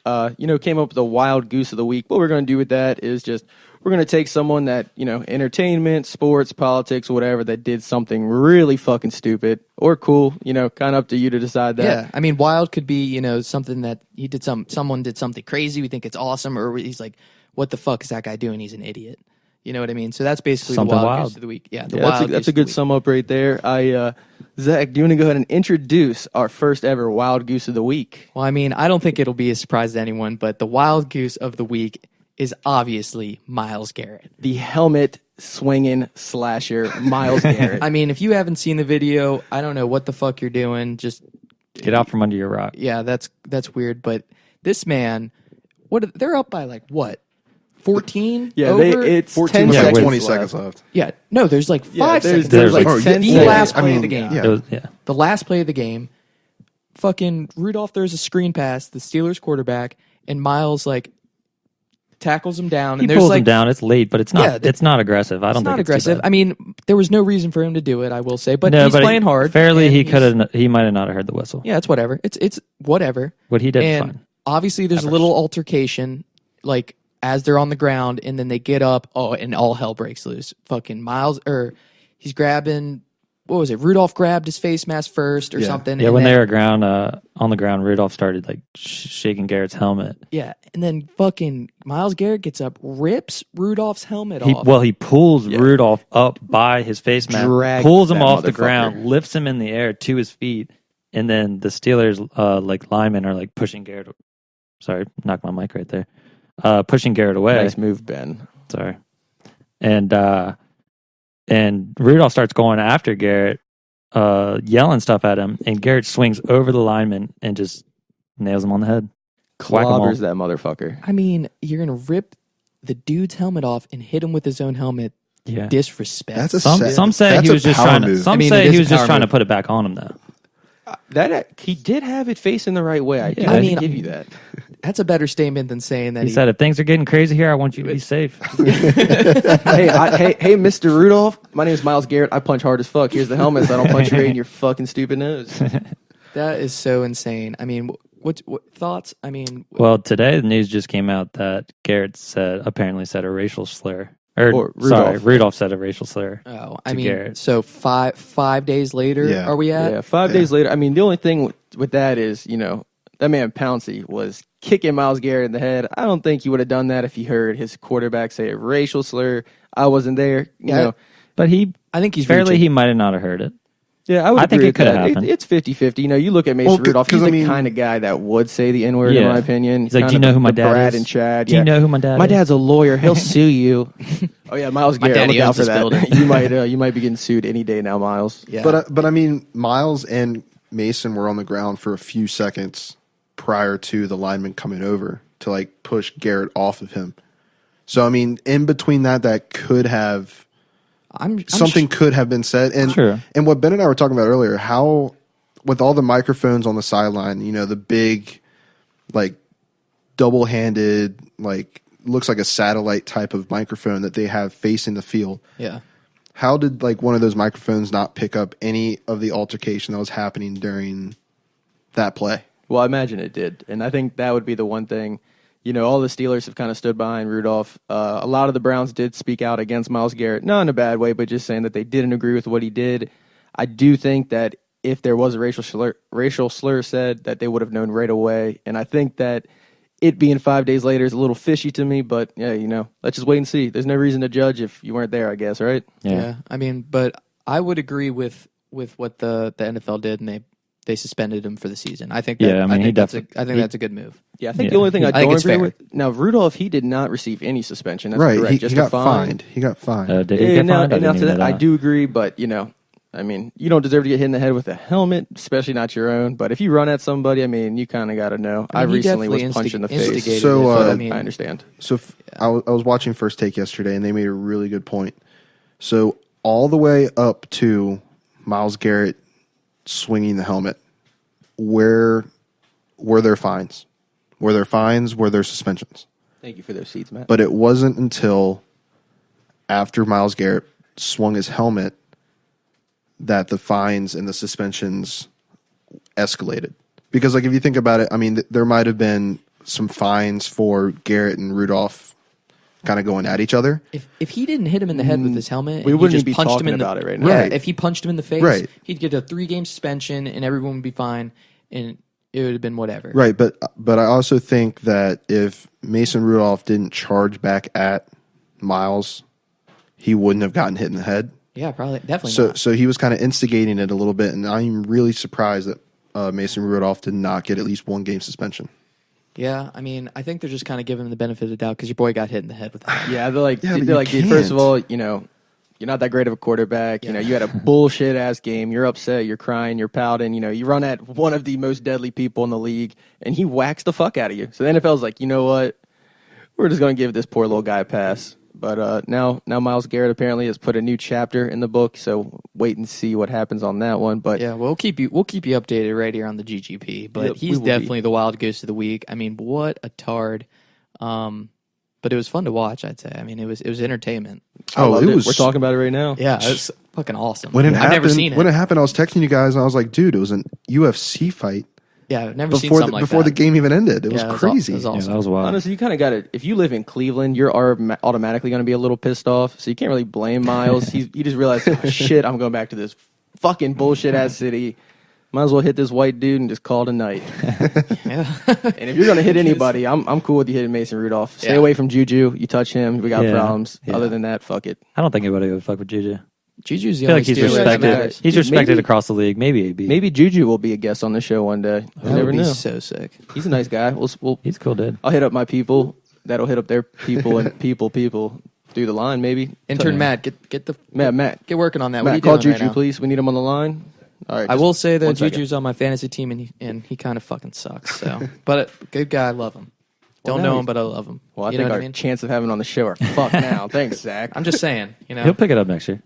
Came up with the Wild Goose of the Week. What we're going to do with that is just we're going to take someone that entertainment, sports, politics, whatever, that did something really fucking stupid or cool. Kind of up to you to decide that. Yeah, I mean, wild could be something that he did someone did something crazy. We think it's awesome, or he's like, what the fuck is that guy doing? He's an idiot. You know what I mean? So that's basically Something the Wild wild. Goose of the Week. Yeah, Yeah, Wild that's Goose a of good the Week. sum up right there. Zach, do you want to go ahead and introduce our first ever Wild Goose of the Week? Well, I mean, I don't think it'll be a surprise to anyone, but the Wild Goose of the Week is obviously Myles Garrett. The helmet swinging slasher, Myles Garrett. I mean, if you haven't seen the video, I don't know what the fuck you're doing. Just Get out from under your rock. yeah, that's weird. But this man, they're up by like what? 14? Yeah, over? it's 14 10 with like seconds 20 left. seconds left. Yeah, no, there's like 5 Yeah, seconds. there's like like 10 the seconds. last play I of the mean, game. yeah. It was, yeah. The last play of the game, fucking Rudolph throws a screen pass, the Steelers quarterback, and Miles like tackles him down. He And there's pulls like him down. It's late, but it's not. Yeah, it's not aggressive. I it's don't not think aggressive. It's too I mean, there was no reason for him to do it. I will say, but bad. No, he's but playing hard. Fairly, and he he's- could have. He might have not have heard the whistle. Yeah, it's whatever. It's whatever. What he did, And was fine. obviously, there's a little altercation, like as they're on the ground, and then they get up. Oh, and all hell breaks loose. Fucking Miles, or he's grabbing. What was it? Rudolph grabbed his face mask first, or Yeah. something. Yeah, and when then, they were on the ground, Rudolph started like shaking Garrett's helmet. yeah, and then fucking Miles Garrett gets up, rips Rudolph's helmet off. He pulls Rudolph up by his face mask, Drag pulls him that off the motherfucker. ground, lifts him in the air to his feet, and then the Steelers like linemen are like pushing Garrett. Sorry, knocked my mic right there. Pushing Garrett away. Nice move, Ben. Sorry. And Rudolph starts going after Garrett, yelling stuff at him, and Garrett swings over the lineman and just nails him on the head. clobbers that motherfucker. I mean, you're going to rip the dude's helmet off and hit him with his own helmet. Yeah. Disrespect. That's a Some say that's he a was just power trying to. move. Some I mean, say it is he was a just power trying to move. put it back on him, though. That he did have it facing the right way. I Yeah. I mean, give you that. That's a better statement than saying that He said, "If things are getting crazy here, I want you to be safe." Hey, Mr. Rudolph. My name is Miles Garrett. I punch hard as fuck. Here's the helmet, so I don't punch you right in your fucking stupid nose. That is so insane. I mean, what thoughts? I mean, Well, today the news just came out that Garrett apparently said a racial slur. Or Sorry, Rudolph. Rudolph said a racial slur. oh, to I mean, Garrett. so five days later, Yeah. are we at? Yeah, 5 days later. I mean, the only thing with that is, that man Pouncey was kicking Miles Garrett in the head. I don't think he would have done that if he heard his quarterback say a racial slur. I wasn't there. You know. But I think he's fairly reaching. he might have not have heard it. Yeah, I would I think agree it with could have that. happened. It's 50-50. You look at Mason Well, Rudolph. 'cause He's I the mean- kind of guy that would say the N-word, in Yeah. my opinion. He's like, Kind "Do you of know who my the dad Brad is? and Chad. Do you know who my dad My is?" dad's a lawyer. He'll sue you. Oh yeah, Miles My Garrett. daddy Look out owns for this that. building. You might be getting sued any day now, Miles. Yeah. But I mean, Miles and Mason were on the ground for a few seconds prior to the lineman coming over to like push Garrett off of him. So I mean, in between that could have I'm something could have been said. And Sure. and what Ben and I were talking about earlier, how with all the microphones on the sideline, the big like double-handed, like looks like a satellite type of microphone that they have facing the field. Yeah. How did like one of those microphones not pick up any of the altercation that was happening during that play? Well, I imagine it did, and I think that would be the one thing. All the Steelers have kind of stood behind Rudolph. A lot of the Browns did speak out against Myles Garrett, not in a bad way, but just saying that they didn't agree with what he did. I do think that if there was a racial slur said, that they would have known right away, and I think that it being 5 days later is a little fishy to me. But yeah, let's just wait and see. There's no reason to judge if you weren't there, I guess, right? Yeah. I mean, but I would agree with what the NFL did, and they suspended him for the season. I think. That, Yeah, I mean, that's a good move. Yeah, I think Yeah. the only thing I I think don't it's agree fair. with now Rudolph, he did not receive any suspension. That's Right, correct. he Just got a fine. fined. He got fined. Did he get now, fined? and now didn't to even that, know I do agree, but I mean, you don't deserve to get hit in the head with a helmet, especially not your own. But if you run at somebody, I mean, you kind of got to know. I he recently was definitely punched in the face, instigated So, it, but I I mean, I understand. So I was watching First Take yesterday, and they made a really good point. So all the way up to Myles Garrett swinging the helmet, where were there fines? Were there fines? Were there suspensions? Thank you for those seats, Matt. But it wasn't until after Myles Garrett swung his helmet that the fines and the suspensions escalated. Because, like, if you think about it, I mean, there might have been some fines for Garrett and Rudolph kind of going at each other. if he didn't hit him in the head with his helmet, we and he wouldn't just be punched talking him in about the, it right now. Yeah, Right. if he punched him in the face, Right. he'd get a 3-game suspension, and everyone would be fine, and it would have been whatever. Right, but I also think that if Mason Rudolph didn't charge back at Miles, he wouldn't have gotten hit in the head. Yeah, probably, definitely. So not. so he was kind of instigating it a little bit, and I'm really surprised that Mason Rudolph did not get at least 1 game suspension. Yeah, I mean, I think they're just kind of giving him the benefit of the doubt because your boy got hit in the head with that. Yeah, they're like, Yeah, but they're you like, dude, first of can't. all, you're not that great of a quarterback. Yeah. You had a bullshit ass game. You're upset. You're crying. You're pouting. You run at one of the most deadly people in the league, and he whacks the fuck out of you. So the NFL's like, you know what? We're just gonna give this poor little guy a pass. But now Myles Garrett apparently has put a new chapter in the book. So wait and see what happens on that one. But Yeah, we'll keep you updated right here on the GGP. But Yep, we he's will definitely the wild goose of the week. I mean, what a tard. But it was fun to watch, I'd say. I mean, it was entertainment. I Oh, loved it was. We're talking about it right now. Yeah, it's fucking awesome. When it I've happened, never seen it. When it happened, I was texting you guys, and I was like, "Dude, it was an UFC fight Yeah, I've never seen before something like before that. the game even ended. It Yeah, was crazy." It was Yeah, awesome. that was wild. Honestly, you kind of got to. If you live in Cleveland, you're automatically going to be a little pissed off. So you can't really blame Miles. You just realize, oh, shit, I'm going back to this fucking bullshit ass city. Might as well hit this white dude and just call it a night. Yeah. And if you're going to hit anybody, I'm cool with you hitting Mason Rudolph. Stay Yeah. away from Juju. You touch him, we got Yeah. problems. Yeah. Other than that, fuck it. I don't think anybody would fuck with Juju. Juju's the I feel only like he's Steeler that respected. matters. He's Dude, respected maybe- across the league. Maybe AB. Maybe Juju will be a guest on the show one day. You That never would be know. so sick. He's a nice guy. We'll He's a cool dude. I'll hit up my people. That'll hit up their people and people through the line maybe. Intern yeah. Matt, get Matt, get working on that. Matt, what are you call doing Juju, right now? please. We need him on the line. All right, I will say that 1 second. Juju's on my fantasy team, and he kind of fucking sucks. So, but good guy, I love him. Well, Don't now know he's- him, but I love him. Well, I You think know our what I mean? chance of having him on the show are fucked now. Thanks, Zach. I'm just saying. He'll pick it up next year.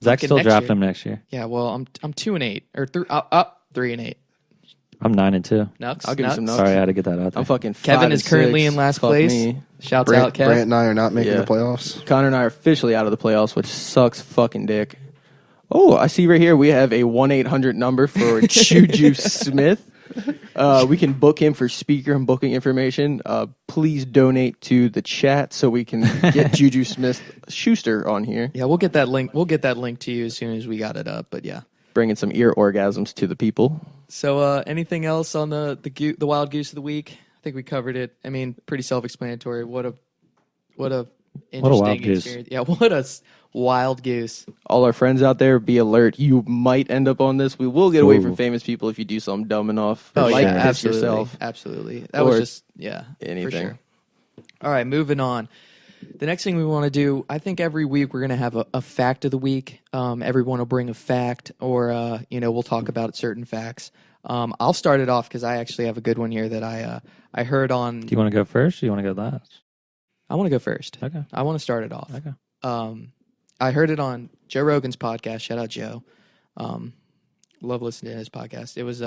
Zach's Fucking still next drafting year. him next year. Yeah. Well, I'm 2-8 or 3-8. I'm 9-2. Nux. I'll give you some nuts. Sorry, I had to get that out there. I'm fucking 5 Kevin and is currently 6. in last Fuck place. me. Shouts out, Kev. Brant and I are not making Yeah. the playoffs. Connor and I are officially out of the playoffs, which sucks fucking dick. Oh, I see right here we have a 1-800 number for Juju Smith. We can book him for speaker and booking information. Please donate to the chat so we can get Juju Smith Schuster on here, Yeah, we'll get that link. We'll get that link to you as soon as we got it up. But yeah. bringing some ear orgasms to the people. So, anything else on the Wild Goose of the week? I think we covered it. I mean, pretty self-explanatory. What a interesting wild goose. experience. Yeah, what a wild goose. All our friends out there, be alert. You might end up on this. We will get away Ooh. from famous people if you do something dumb enough. Oh like yeah, piss absolutely, yourself. absolutely. That Or was just for anything. sure. All right, moving on. The next thing we want to do, I think every week we're going to have a fact of the week. Everyone will bring a fact, or we'll talk about certain facts. I'll start it off because I actually have a good one here that I heard on. Do you want to go first or you want to go last? I want to go first. Okay. I want to start it off. Okay. I heard it on Joe Rogan's podcast. Shout out Joe. Love listening to his podcast. It was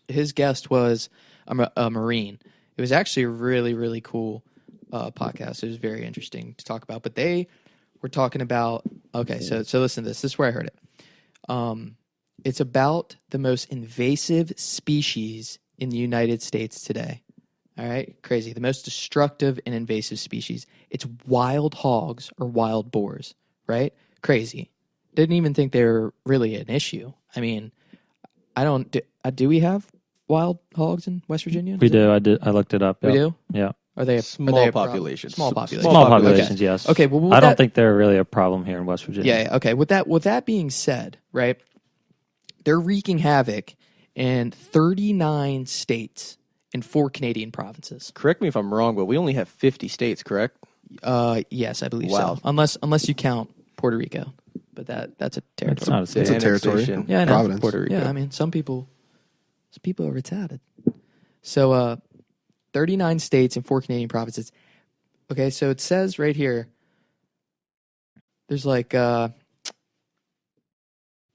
his guest was a Marine. It was actually a really, really cool podcast. It was very interesting to talk about. But they were talking about so listen to this. This is where I heard it. It's about the most invasive species in the United States today. All right, crazy. The most destructive and invasive species. It's wild hogs or wild boars, right? Crazy. Didn't even think they were really an issue. I mean, I don't. Do we have wild hogs in West Virginia? We do. I looked it up. We Yep. do. Yeah. Are they Small populations. Small populations. Small populations. populations, yes. Okay. Well, I don't think they're really a problem here in West Virginia. Yeah. Okay. With that being said, right? They're wreaking havoc in 39 states and 4 Canadian provinces. Correct me if I'm wrong, but we only have 50 states, correct? Yes, I believe Wow. so. Unless you count Puerto Rico, but that's a territory. It's not a state. It's a territory. Annexation. Yeah, I know. Providence. Puerto Rico. Yeah, I mean, some people are retarded. So, 39 states and 4 Canadian provinces. Okay, so it says right here, there's like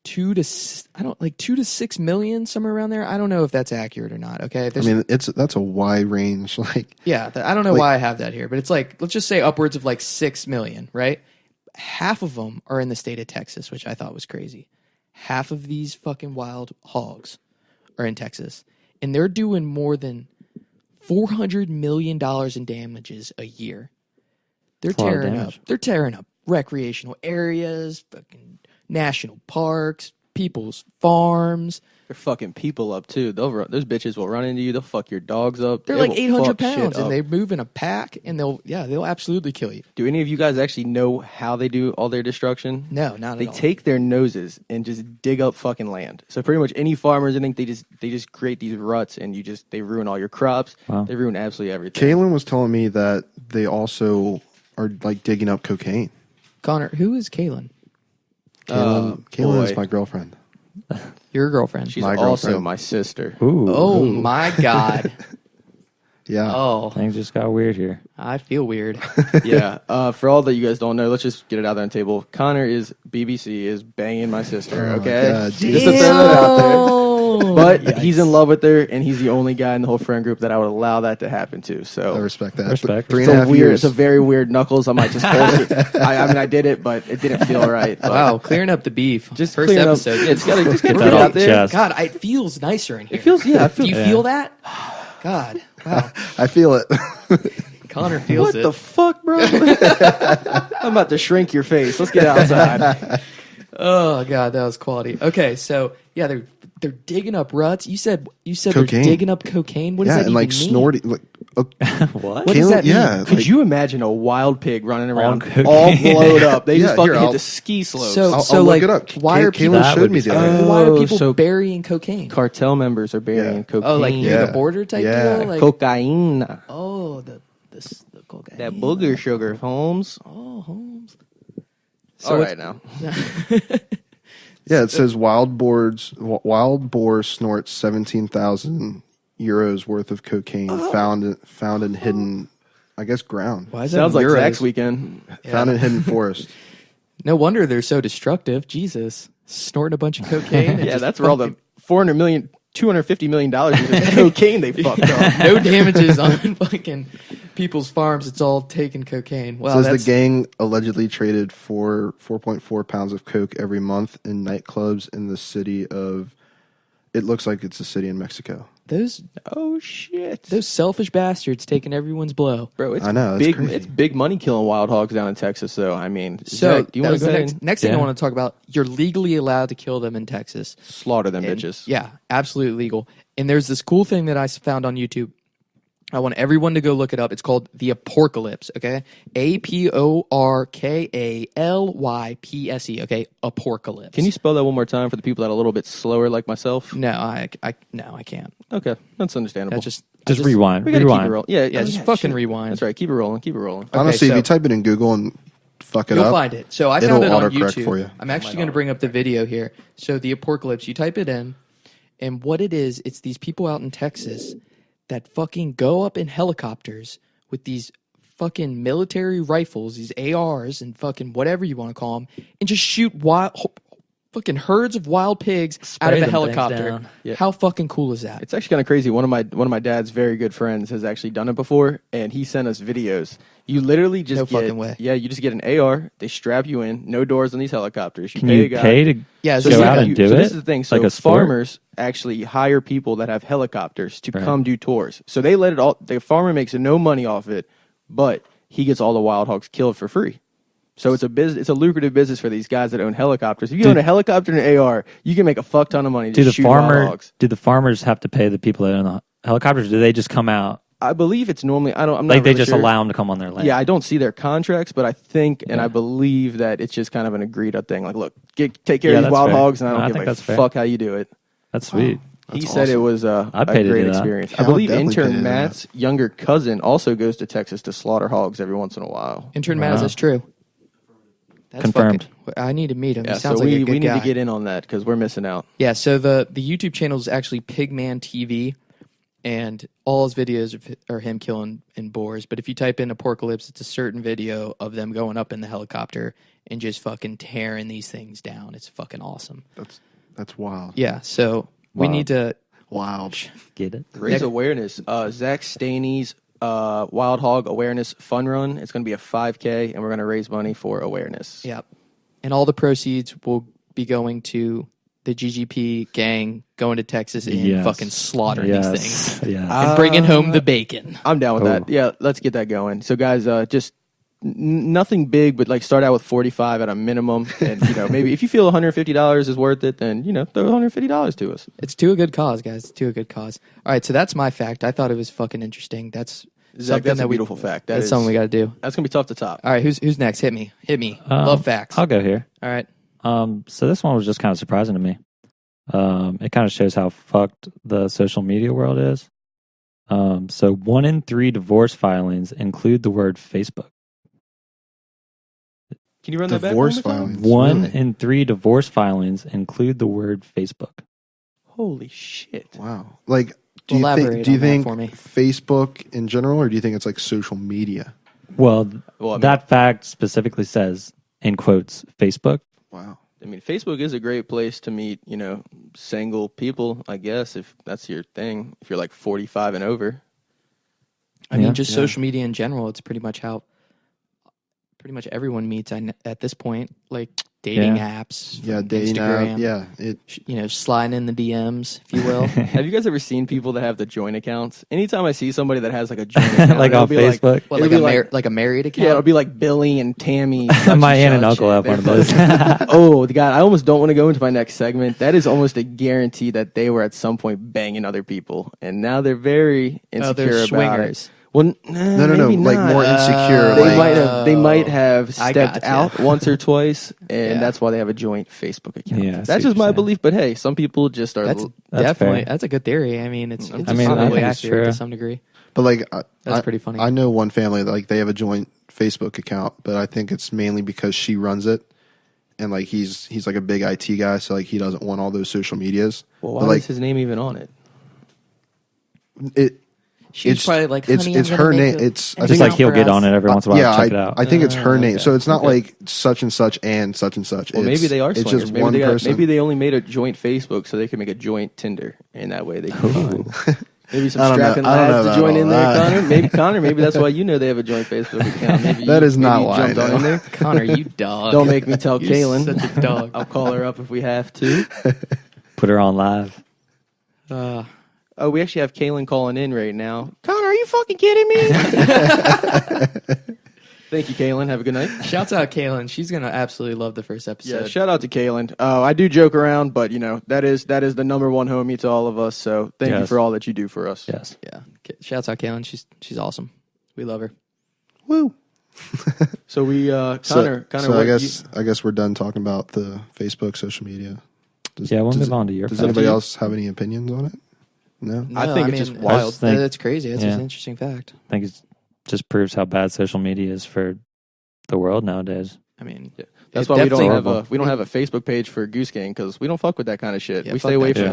2 to 6 million, somewhere around there. I don't know if that's accurate or not. Okay, I mean, that's a wide range. Like, yeah, I don't know why I have that here, but it's like, let's just say upwards of like 6 million, right? Half of them are in the state of Texas, which I thought was crazy. Half of these fucking wild hogs are in Texas, and they're doing more than $400 million in damages a year. They're a lot of tearing up. damage. They're tearing up recreational areas, fucking national parks, people's farms. They're fucking people up too. Those bitches will run into you. They'll fuck your dogs up. They're They like will 800 fuck shit pounds, and up. they move in a pack, and they'll absolutely kill you. Do any of you guys actually know how they do all their destruction? No, not They at all. take their noses and just dig up fucking land. So pretty much any farmers, I think they just create these ruts, and they ruin all your crops. Wow. They ruin absolutely everything. Kaylin was telling me that they also are like digging up cocaine. Connor, who is Kaylin? Kaylin is boy. my girlfriend. Your girlfriend. She's My also girlfriend. my sister. Ooh. Oh my God. Yeah. Oh, Things just got weird here. I feel weird. Yeah. For all that you guys don't know, let's just get it out there on the table. Connor BBC is banging my sister. Oh, Okay, God. just to throw that out there. But Yikes. he's in love with her, and he's the only guy in the whole friend group that I would allow that to happen to. So I respect that. Respect. Three it's and a a half weird. years. It's a very weird knuckles. I might just bullshit. I mean, I did it, but it didn't feel right. But Wow, clearing up the beef. just First clearing up- episode. Yeah, just gotta just get that it off out the there. chest. God, it feels nicer in here. It feels. Yeah, I feel. Do you Yeah. feel that? God, wow. I feel it. Connor feels What it. the fuck, bro? I'm about to shrink your face. Let's get outside. Oh God, that was quality. Okay, so yeah, they're digging up ruts. You said they're Cocaine. digging up cocaine. What does Yeah, that and even like mean? snorting. Like, What? What does that mean? Yeah, Could like, you imagine a wild pig running around cocaine. all blowed up? They Yeah, just fucking here, hit I'll- the ski slopes. So, I'll so look like, it up. why are people? That Kaylin showed would me be the other day. Why are people so burying cocaine? cartel members are burying Yeah. cocaine. Oh, like near Yeah. the border type Yeah. deal. Like, cocaine. oh, the cocaine. That booger sugar, Holmes. Oh, Holmes. All what's- right now. Yeah, it says wild boar snorts 17,000 euros worth of cocaine found in hidden, I guess, ground. Why is that Sounds like euros? Zach's weekend. Found in hidden forest. No wonder they're so destructive. Jesus, snorting a bunch of cocaine. And Yeah, just that's where all the $250 million worth of cocaine they fucked up. no damages on fucking people's farms. It's all taking cocaine. Wow, Says that's the gang allegedly traded 4.4 pounds of coke every month in nightclubs in the city of. It looks like it's a city in Mexico. those Oh shit, selfish bastards taking everyone's blow. bro! It's I know, that's big. crazy. It's big money killing wild hogs down in Texas. So I mean, So Zach, do you want to go ahead and next thing I Yeah. want to talk about? You're legally allowed to kill them in Texas. slaughter them And- bitches? Yeah, absolutely legal. And there's this cool thing that I found on YouTube. I want everyone to go look it up. It's called the Apocalypse. Okay, APORKALYPSE. Okay, Apocalypse. Can you spell that one more time for the people that are a little bit slower like myself? No, I can't. Okay, that's understandable. Just rewind. we gotta keep it Rewind. rolling. Yeah, just fucking shit. rewind. That's right. Keep it rolling. Keep it rolling. Honestly, so- if you type it in Google and fuck it You'll up, find it. So I it'll found it on autocorrect YouTube. for you. I'm actually going to bring up the video here. So the Apocalypse, you type it in, and what it is, it's these people out in Texas that fucking go up in helicopters with these fucking military rifles, these ARs and fucking whatever you want to call them, and just shoot fucking herds of wild pigs out of a Spray them things helicopter. down. Yeah. How fucking cool is that? It's actually kind of crazy. One of my dad's very good friends has actually done it before, and he sent us videos. You literally just No get, fucking way. Yeah, you just get an AR. They strap you in. No doors on these helicopters. Can pay you a guy. pay to Yeah, So so go yeah, out and do so it? this is the thing. So Like a sport? farmers actually hire people that have helicopters to Right. come do tours. So they let it all. The farmer makes no money off it, but he gets all the wild hogs killed for free. So it's a business. It's a lucrative business for these guys that own helicopters. If you own a helicopter and an AR, you can make a fuck ton of money. do Just the shooting wild farmer hogs. do the farmers have to pay the people that own the helicopters? Do they just come out I believe it's normally. I'm not like they really just sure. allow them to come on their land? Yeah, I don't see their contracts, but I think and Yeah. I believe that it's just kind of an agreed up thing. Like, look, take care Yeah, of these that's wild fair. hogs, and I No, don't I give think a that's fair. fuck how you do it. That's sweet. He That's said it awesome. was a I'd pay to great do that. experience. Yeah, I I'll believe definitely pay to intern do that. Matt's younger cousin also goes to Texas to slaughter hogs every once in a while. Intern Matt, is Wow. this true? That's Confirmed. fucking- I need to meet him. Yeah, he sounds so like a we good need guy. to get in on that because we're missing out. Yeah, so the YouTube channel is actually Pigman TV, and all his videos are him killing in boars. But if you type in Apocalypse, it's a certain video of them going up in the helicopter and just fucking tearing these things down. It's fucking awesome. That's wild. Yeah, so we Wow. need to. Wild. Get it? Raise Next- awareness. Zach Staney's Wild Hog Awareness Fun Run. It's going to be a 5K, and we're going to raise money for awareness. Yeah, and all the proceeds will be going to the GGP gang going to Texas and Yes. fucking slaughtering these things Yeah. and bringing home the bacon. I'm down with Oh. that. Yeah, let's get that going. So, guys, just nothing big, but like start out with 45 at a minimum, and maybe if you feel $150 is worth it, then throw $150 to us. It's to a good cause, guys. It's to a good cause. All right, so that's my fact. I thought it was fucking interesting. That's Zach, something that's that a beautiful fact. That's something we got to do. That's gonna be tough to top. All right, who's next? Hit me. Love facts. I'll go here. All right. So this one was just kind of surprising to me. It kind of shows how fucked the social media world is. So 1 in 3 divorce filings include the word Facebook. Can you run that back? Divorce one more time? filings. 1 Really? in 3 divorce filings include the word Facebook. Holy shit! Wow. Like, do you Elaborate think on that for me. Facebook in general, or do you think it's like social media? Well, Well, I mean- that fact specifically says, in quotes, Facebook. Wow. I mean, Facebook is a great place to meet, single people, I guess, if that's your thing. If you're like 45 and over. I mean, Yeah. just Yeah. social media in general. It's pretty much how pretty much everyone meets at this point. Like dating apps, Yeah, dating Instagram. app. Yeah. It Sliding in the DMs, if you will. Have you guys ever seen people that have the joint accounts? Anytime I see somebody that has like a joint account, Like it'll on be Facebook. What, it'll like be a married account? yeah, it'll be like Billy and Tammy. My aunt and uncle have one of those. Oh, the guy! I almost don't want to go into my next segment. That is almost a guarantee that they were at some point banging other people, and now they're very insecure they're about swingers. it. Well, no, maybe like not. more insecure. They like, might have I stepped gotcha. out once or twice, and Yeah. that's why they have a joint Facebook account. Yeah, I see that's what just you're my saying. belief. But hey, some people just are. That's That's definitely fair. that's a good theory. I mean, it's I it's mean, I probably think it's accurate true. to some degree. but like, That's pretty funny. I know one family that like they have a joint Facebook account, but I think it's mainly because she runs it, and like he's like a big IT guy, so like he doesn't want all those social medias. Well, But, why like is his name even on it? She's probably like, it's honey, I'm gonna her make name. a- It's an Just account like he'll for get us. on it every once in a while. Check it out. I think it's her name. okay. So it's not like such and such and such and such. Well, maybe they are It's swingers. just Maybe one they person. maybe they only made a joint Facebook so they can make a joint Tinder, and that way they can find maybe some I don't know. strapping I don't know lads to about join all in there. that. Connor, maybe that's why you know they have a joint Facebook account. Maybe That is not maybe you why I jumped on know. in there. Connor, you dog. Don't make me tell You're Kaylin. such a dog. I'll call her up if we have to. Put her on live. Oh, we actually have Kaylin calling in right now. Connor, are you fucking kidding me? Thank you, Kaylin. Have a good night. Shouts out Kaylin. She's gonna absolutely love the first episode. Yeah, shout out to Kaylin. I do joke around, but that is the number one homie to all of us. So thank you Yes. for all that you do for us. Yes. Yeah. Shouts out Kaylin. She's awesome. We love her. Woo. So we Connor. So what I guess we're done talking about the Facebook social media. Yeah, we'll move on to your Does fact. anybody else have any opinions on it? No. I think it's just wild. think- That's crazy. That's yeah. just an interesting fact. I think it just proves how bad social media is for the world nowadays. I mean, That's it why we don't definitely- have a Facebook page for Goose Gang because we don't fuck with that kind of shit. Yeah, we fuck stay away that from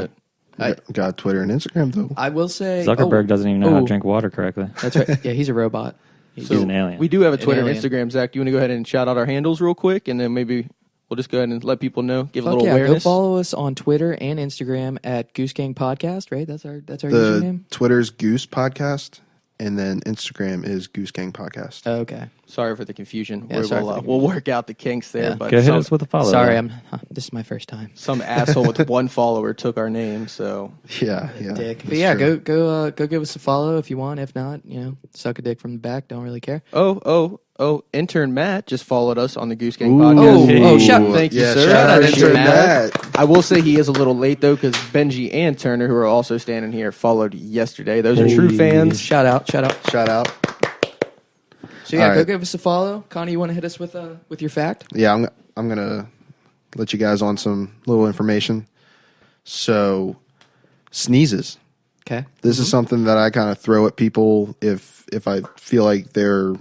shit. it. We got Twitter and Instagram though. I will say Zuckerberg doesn't even know how Oh. to drink water correctly. That's right. Yeah, he's a robot. He's an alien. We do have a Twitter and alien. Instagram. Zach, do you want to go ahead and shout out our handles real quick, and then maybe we'll just go ahead and let people know, give a Fuck little yeah, awareness. go follow us on Twitter and Instagram at Goose Gang Podcast. Right, that's our The username. Twitter's Goose Podcast, and then Instagram is Goose Gang Podcast. Oh, okay. Sorry for the confusion. Yeah, sorry for the We'll work out the kinks there. Yeah. But Go hit some, us with a follow. Sorry, though. this is my first time. some asshole with one follower took our name. So Yeah. Dick. that's But yeah, true. go give us a follow if you want. If not, suck a dick from the back. Don't really care. Intern Matt just followed us on the Goose Gang Ooh. podcast. Thank you, Yeah, sir. shout out Intern Intern Matt. Matt. I will say he is a little late though because Benji and Turner, who are also standing here, followed yesterday. Those are true Hey. fans. Shout out. Shout out. So yeah, All go right. give us a follow. Connie, you want to hit us with your fact? Yeah, I'm gonna let you guys on some little information. So, sneezes. Okay. This is something that I kind of throw at people if I feel like they're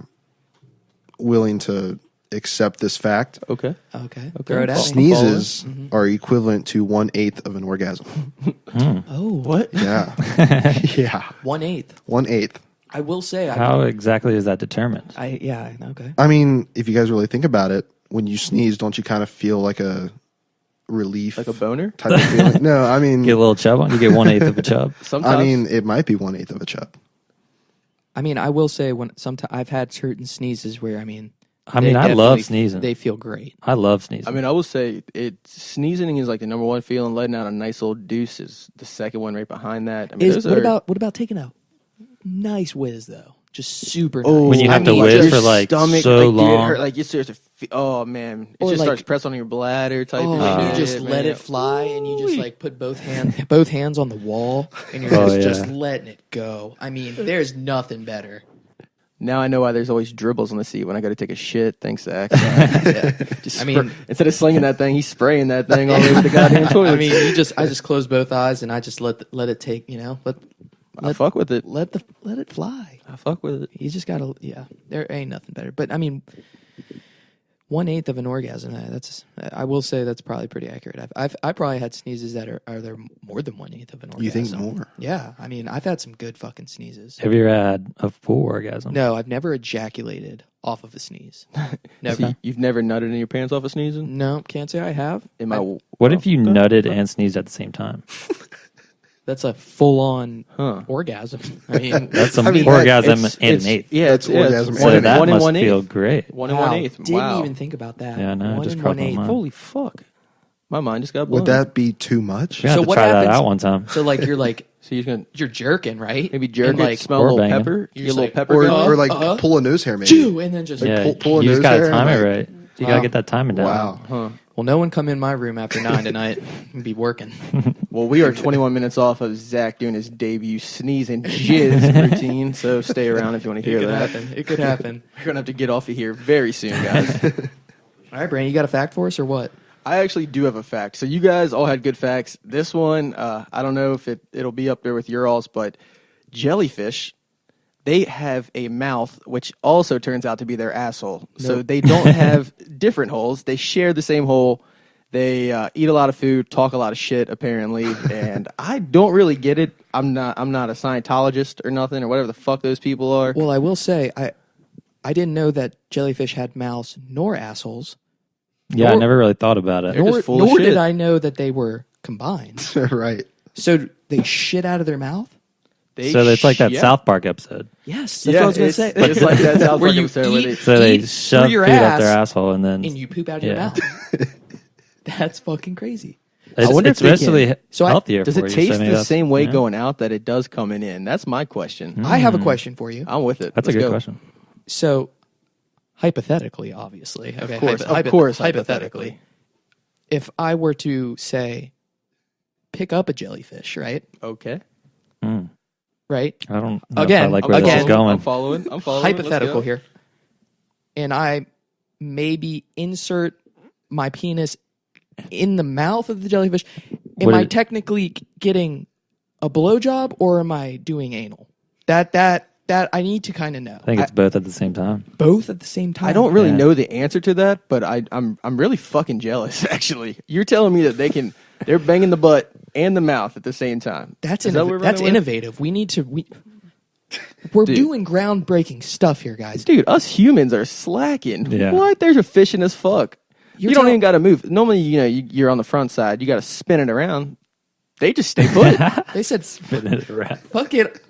willing to accept this fact. Okay. Okay. Throw it at me. Sneezes are equivalent to 1/8 of an orgasm. Oh, What? Yeah, yeah, 1/8. 1/8. I will say. How exactly is that determined? Okay. I mean, if you guys really think about it, when you sneeze, don't you kind of feel like a relief, Like a boner? type of feeling? No, I mean, Get a little chub on. You get 1/8 of a chub. Sometimes. I mean, it might be 1/8 of a chub. I mean, I will say when sometimes I've had certain sneezes where I they love definitely- sneezing. They feel great. I love sneezing. I mean, I will say sneezing is like the number one feeling. Letting out a nice little deuce is the second one right behind that. I mean, those are- What about taking a nice whiz though? Just super Oh, nice. When you have to I mean, whiz your for, like, stomach, so like, dude, long. it hurt, like you start to oh man, it Or, just like- starts pressing on your bladder type. Oh, of and shit, you just man. let it fly, and you just like put both hands on the wall, and you're Oh, just yeah. letting it go. I mean, there's nothing better. Now I know why there's always dribbles on the seat when I go to take a shit. Thanks, Zach. Just I mean- instead of slinging that thing, he's spraying that thing all over the goddamn toilet. I mean, I just close both eyes and I just let it take. I fuck with it. let it fly. I fuck with it. You just gotta, there ain't nothing better. But I mean, 1/8 of an orgasm. I will say that's probably pretty accurate. I probably had sneezes that are there more than 1/8 of an orgasm. You think more? Yeah, I mean, I've had some good fucking sneezes. have you ever had a full orgasm? No, I've never ejaculated off of a sneeze. Never. So you've never nutted in your pants off of sneezing? No, can't say I have. What if you nutted and sneezed at the same time? That's a full-on Huh. orgasm. I mean, That's some I mean, orgasm It's- and it's- an eighth. Yeah, it's orgasm it's So and one, that one in must 1/8. feel great. 1 in wow, 1/8. didn't Wow. even think about that. Yeah, no, it 1 just in crossed my 1/8. mind. Holy fuck. My mind just got blown. Would that be too much? We had So to what try that happens- out one time. So like So you're going to you're jerking, right? maybe jerk and it, like smell a little banging. pepper, You're get a little just like, pepper Or, going. or like pull a nose hair, maybe. chew, and then just Yeah, pull a you just nose gotta hair time and, it like- right. You gotta get that timing down. Wow. Huh. well, no one come in my room after 9 tonight and be working. Well, we are 21 minutes off of Zach doing his debut sneeze and jizz routine, so stay around if you want to hear that. It could happen. We're going to have to get off of here very soon, guys. All right, Brandon, you got a fact for us or what? I actually do have a fact. So you guys all had good facts. This one, I don't know if it'll be up there with your alls, but jellyfish, they have a mouth, which also turns out to be their asshole. So they don't have different holes. They share the same hole. They eat a lot of food, talk a lot of shit, apparently. And I don't really get it. I'm not a Scientologist or nothing or whatever the fuck those people are. Well, I will say, I didn't know that jellyfish had mouths nor assholes. Yeah, I never really thought about it. They're just full of Nor shit. did I know that they were combined. Right. So they shit out of their mouth? So it's like that South Park episode. Yes, that's what I was going to say. It's like that South Where Park you episode where eat- they So they Eat shove through your food up ass their asshole and then and you poop out of your Yeah. mouth. That's fucking crazy. it's, wonder it's if they basically can- So I- healthier Does for it you. taste So maybe the that's- same way yeah. going out that it does coming in? That's my question. I have a question for you. I'm with it. That's Let's a good go. question. So, hypothetically, obviously. Okay, Of course, hypothetically. If I were to say, pick up a jellyfish, right? Okay. Right? I don't know Again, if I like where again, this is going. I'm following. Hypothetical here. And I maybe insert my penis in the mouth of the jellyfish. Am Would I it- technically getting a blowjob or am I doing anal? That I need to kind of know. I think it's both at the same time. Both at the same time. I don't really Yeah. know the answer to that, but I'm really fucking jealous. Actually, you're telling me that they're banging the butt and the mouth at the same time. That's Is that what we're that's running with? innovative. We need to. We're Dude. doing groundbreaking stuff here, guys. Dude, us humans are slacking. Yeah. What? There's efficient as fuck. You're you don't tell- even got to move. Normally, you're on the front side. You got to spin it around. They just stay put. They said, Spinning it around. "Fuck it,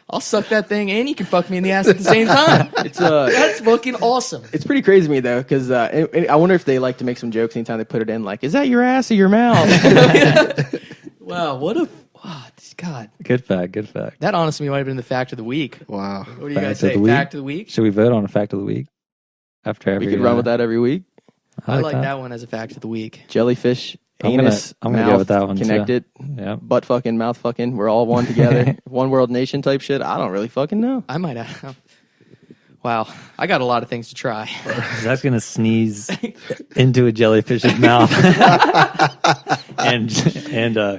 I'll suck that thing, and you can fuck me in the ass at the same time." It's That's fucking awesome. It's pretty crazy to me though, because I wonder if they like to make some jokes anytime they put it in. Like, is that your ass or your mouth? Wow, what a God. Good fact. Good fact. That honestly might have been the fact of the week. Wow. What do you Fact guys of say? the week? Fact of the week. Should we vote on a fact of the week after every? We could run with that every week. I like that one as a fact of the week. Jellyfish, I'm gonna- anus, I'm gonna mouth, go with that one, too. connected, Yeah. butt fucking, mouth fucking. We're all one together. One world nation type shit. I don't really fucking know. I might have. Wow, I got a lot of things to try. Zach's gonna sneeze into a jellyfish's mouth and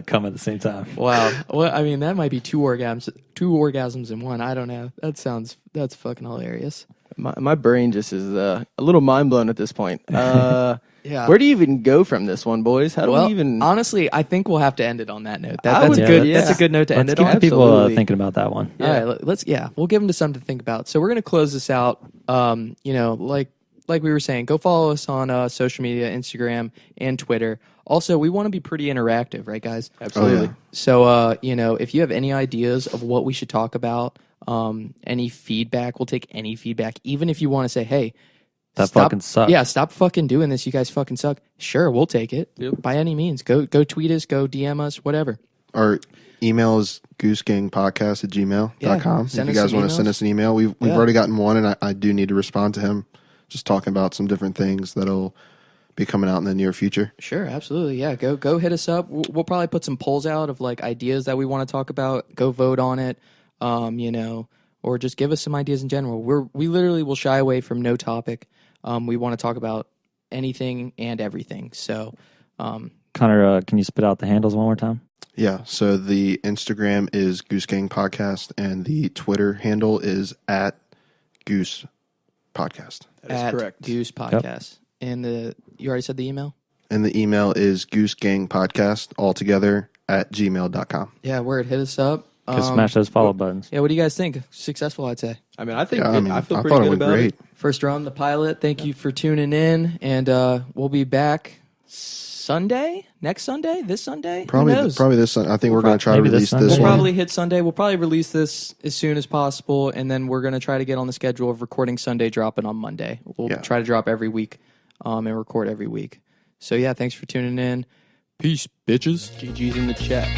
come at the same time. Wow. Well, I mean, that might be two orgasms in one. I don't know. That's fucking hilarious. My brain just is a little mind blown at this point. Yeah. Where do you even go from this one, boys? How do Well, we even? honestly, I think we'll have to end it on that note. I That's would- a good. yeah. That's a good note to end Let's it keep on. the people Absolutely. thinking about that one. All right, let's. Yeah, we'll give them to something to think about. So we're gonna close this out. Like we were saying, go follow us on social media, Instagram and Twitter. Also, we want to be pretty interactive, right, guys? Absolutely. Oh, So, if you have any ideas of what we should talk about, any feedback, we'll take any feedback. Even if you want to say, hey, That stop- fucking sucks. Yeah, stop fucking doing this. You guys fucking suck. Sure, we'll take it. Yep. By any means. Go tweet us, go DM us, whatever. Our email is goosegangpodcast@gmail.com. Yeah, If send you us guys some want to send emails. us an email, we've Yeah. already gotten one, and I do need to respond to him. Just talking about some different things that'll be coming out in the near future. Sure, absolutely. Yeah, go hit us up. We'll probably put some polls out of like ideas that we want to talk about. Go vote on it. Or just give us some ideas in general. We literally will shy away from no topic. We want to talk about anything and everything. So, Connor, can you spit out the handles one more time? Yeah, so the Instagram is Goose Gang Podcast, and the Twitter handle is @Goose Podcast. That is at correct. Goose Podcast. And you already said the email? And the email is goosegangpodcast altogether @gmail.com. Yeah, word. Hit us up. Go smash those follow buttons. Yeah, what do you guys think? Successful, I'd say. I mean, I think Yeah, I feel I pretty thought it good went about great. it. First run, the pilot. Thank you for tuning in. And we'll be back Sunday? Next Sunday? This Sunday? Probably, Who knows? probably this. I think we're going to try to maybe release this this Sunday. We'll one. probably hit Sunday. We'll probably release this as soon as possible, and then we're going to try to get on the schedule of recording Sunday, dropping on Monday. We'll Yeah. try to drop every week and record every week. So, yeah, thanks for tuning in. Peace, bitches. GG's in the chat.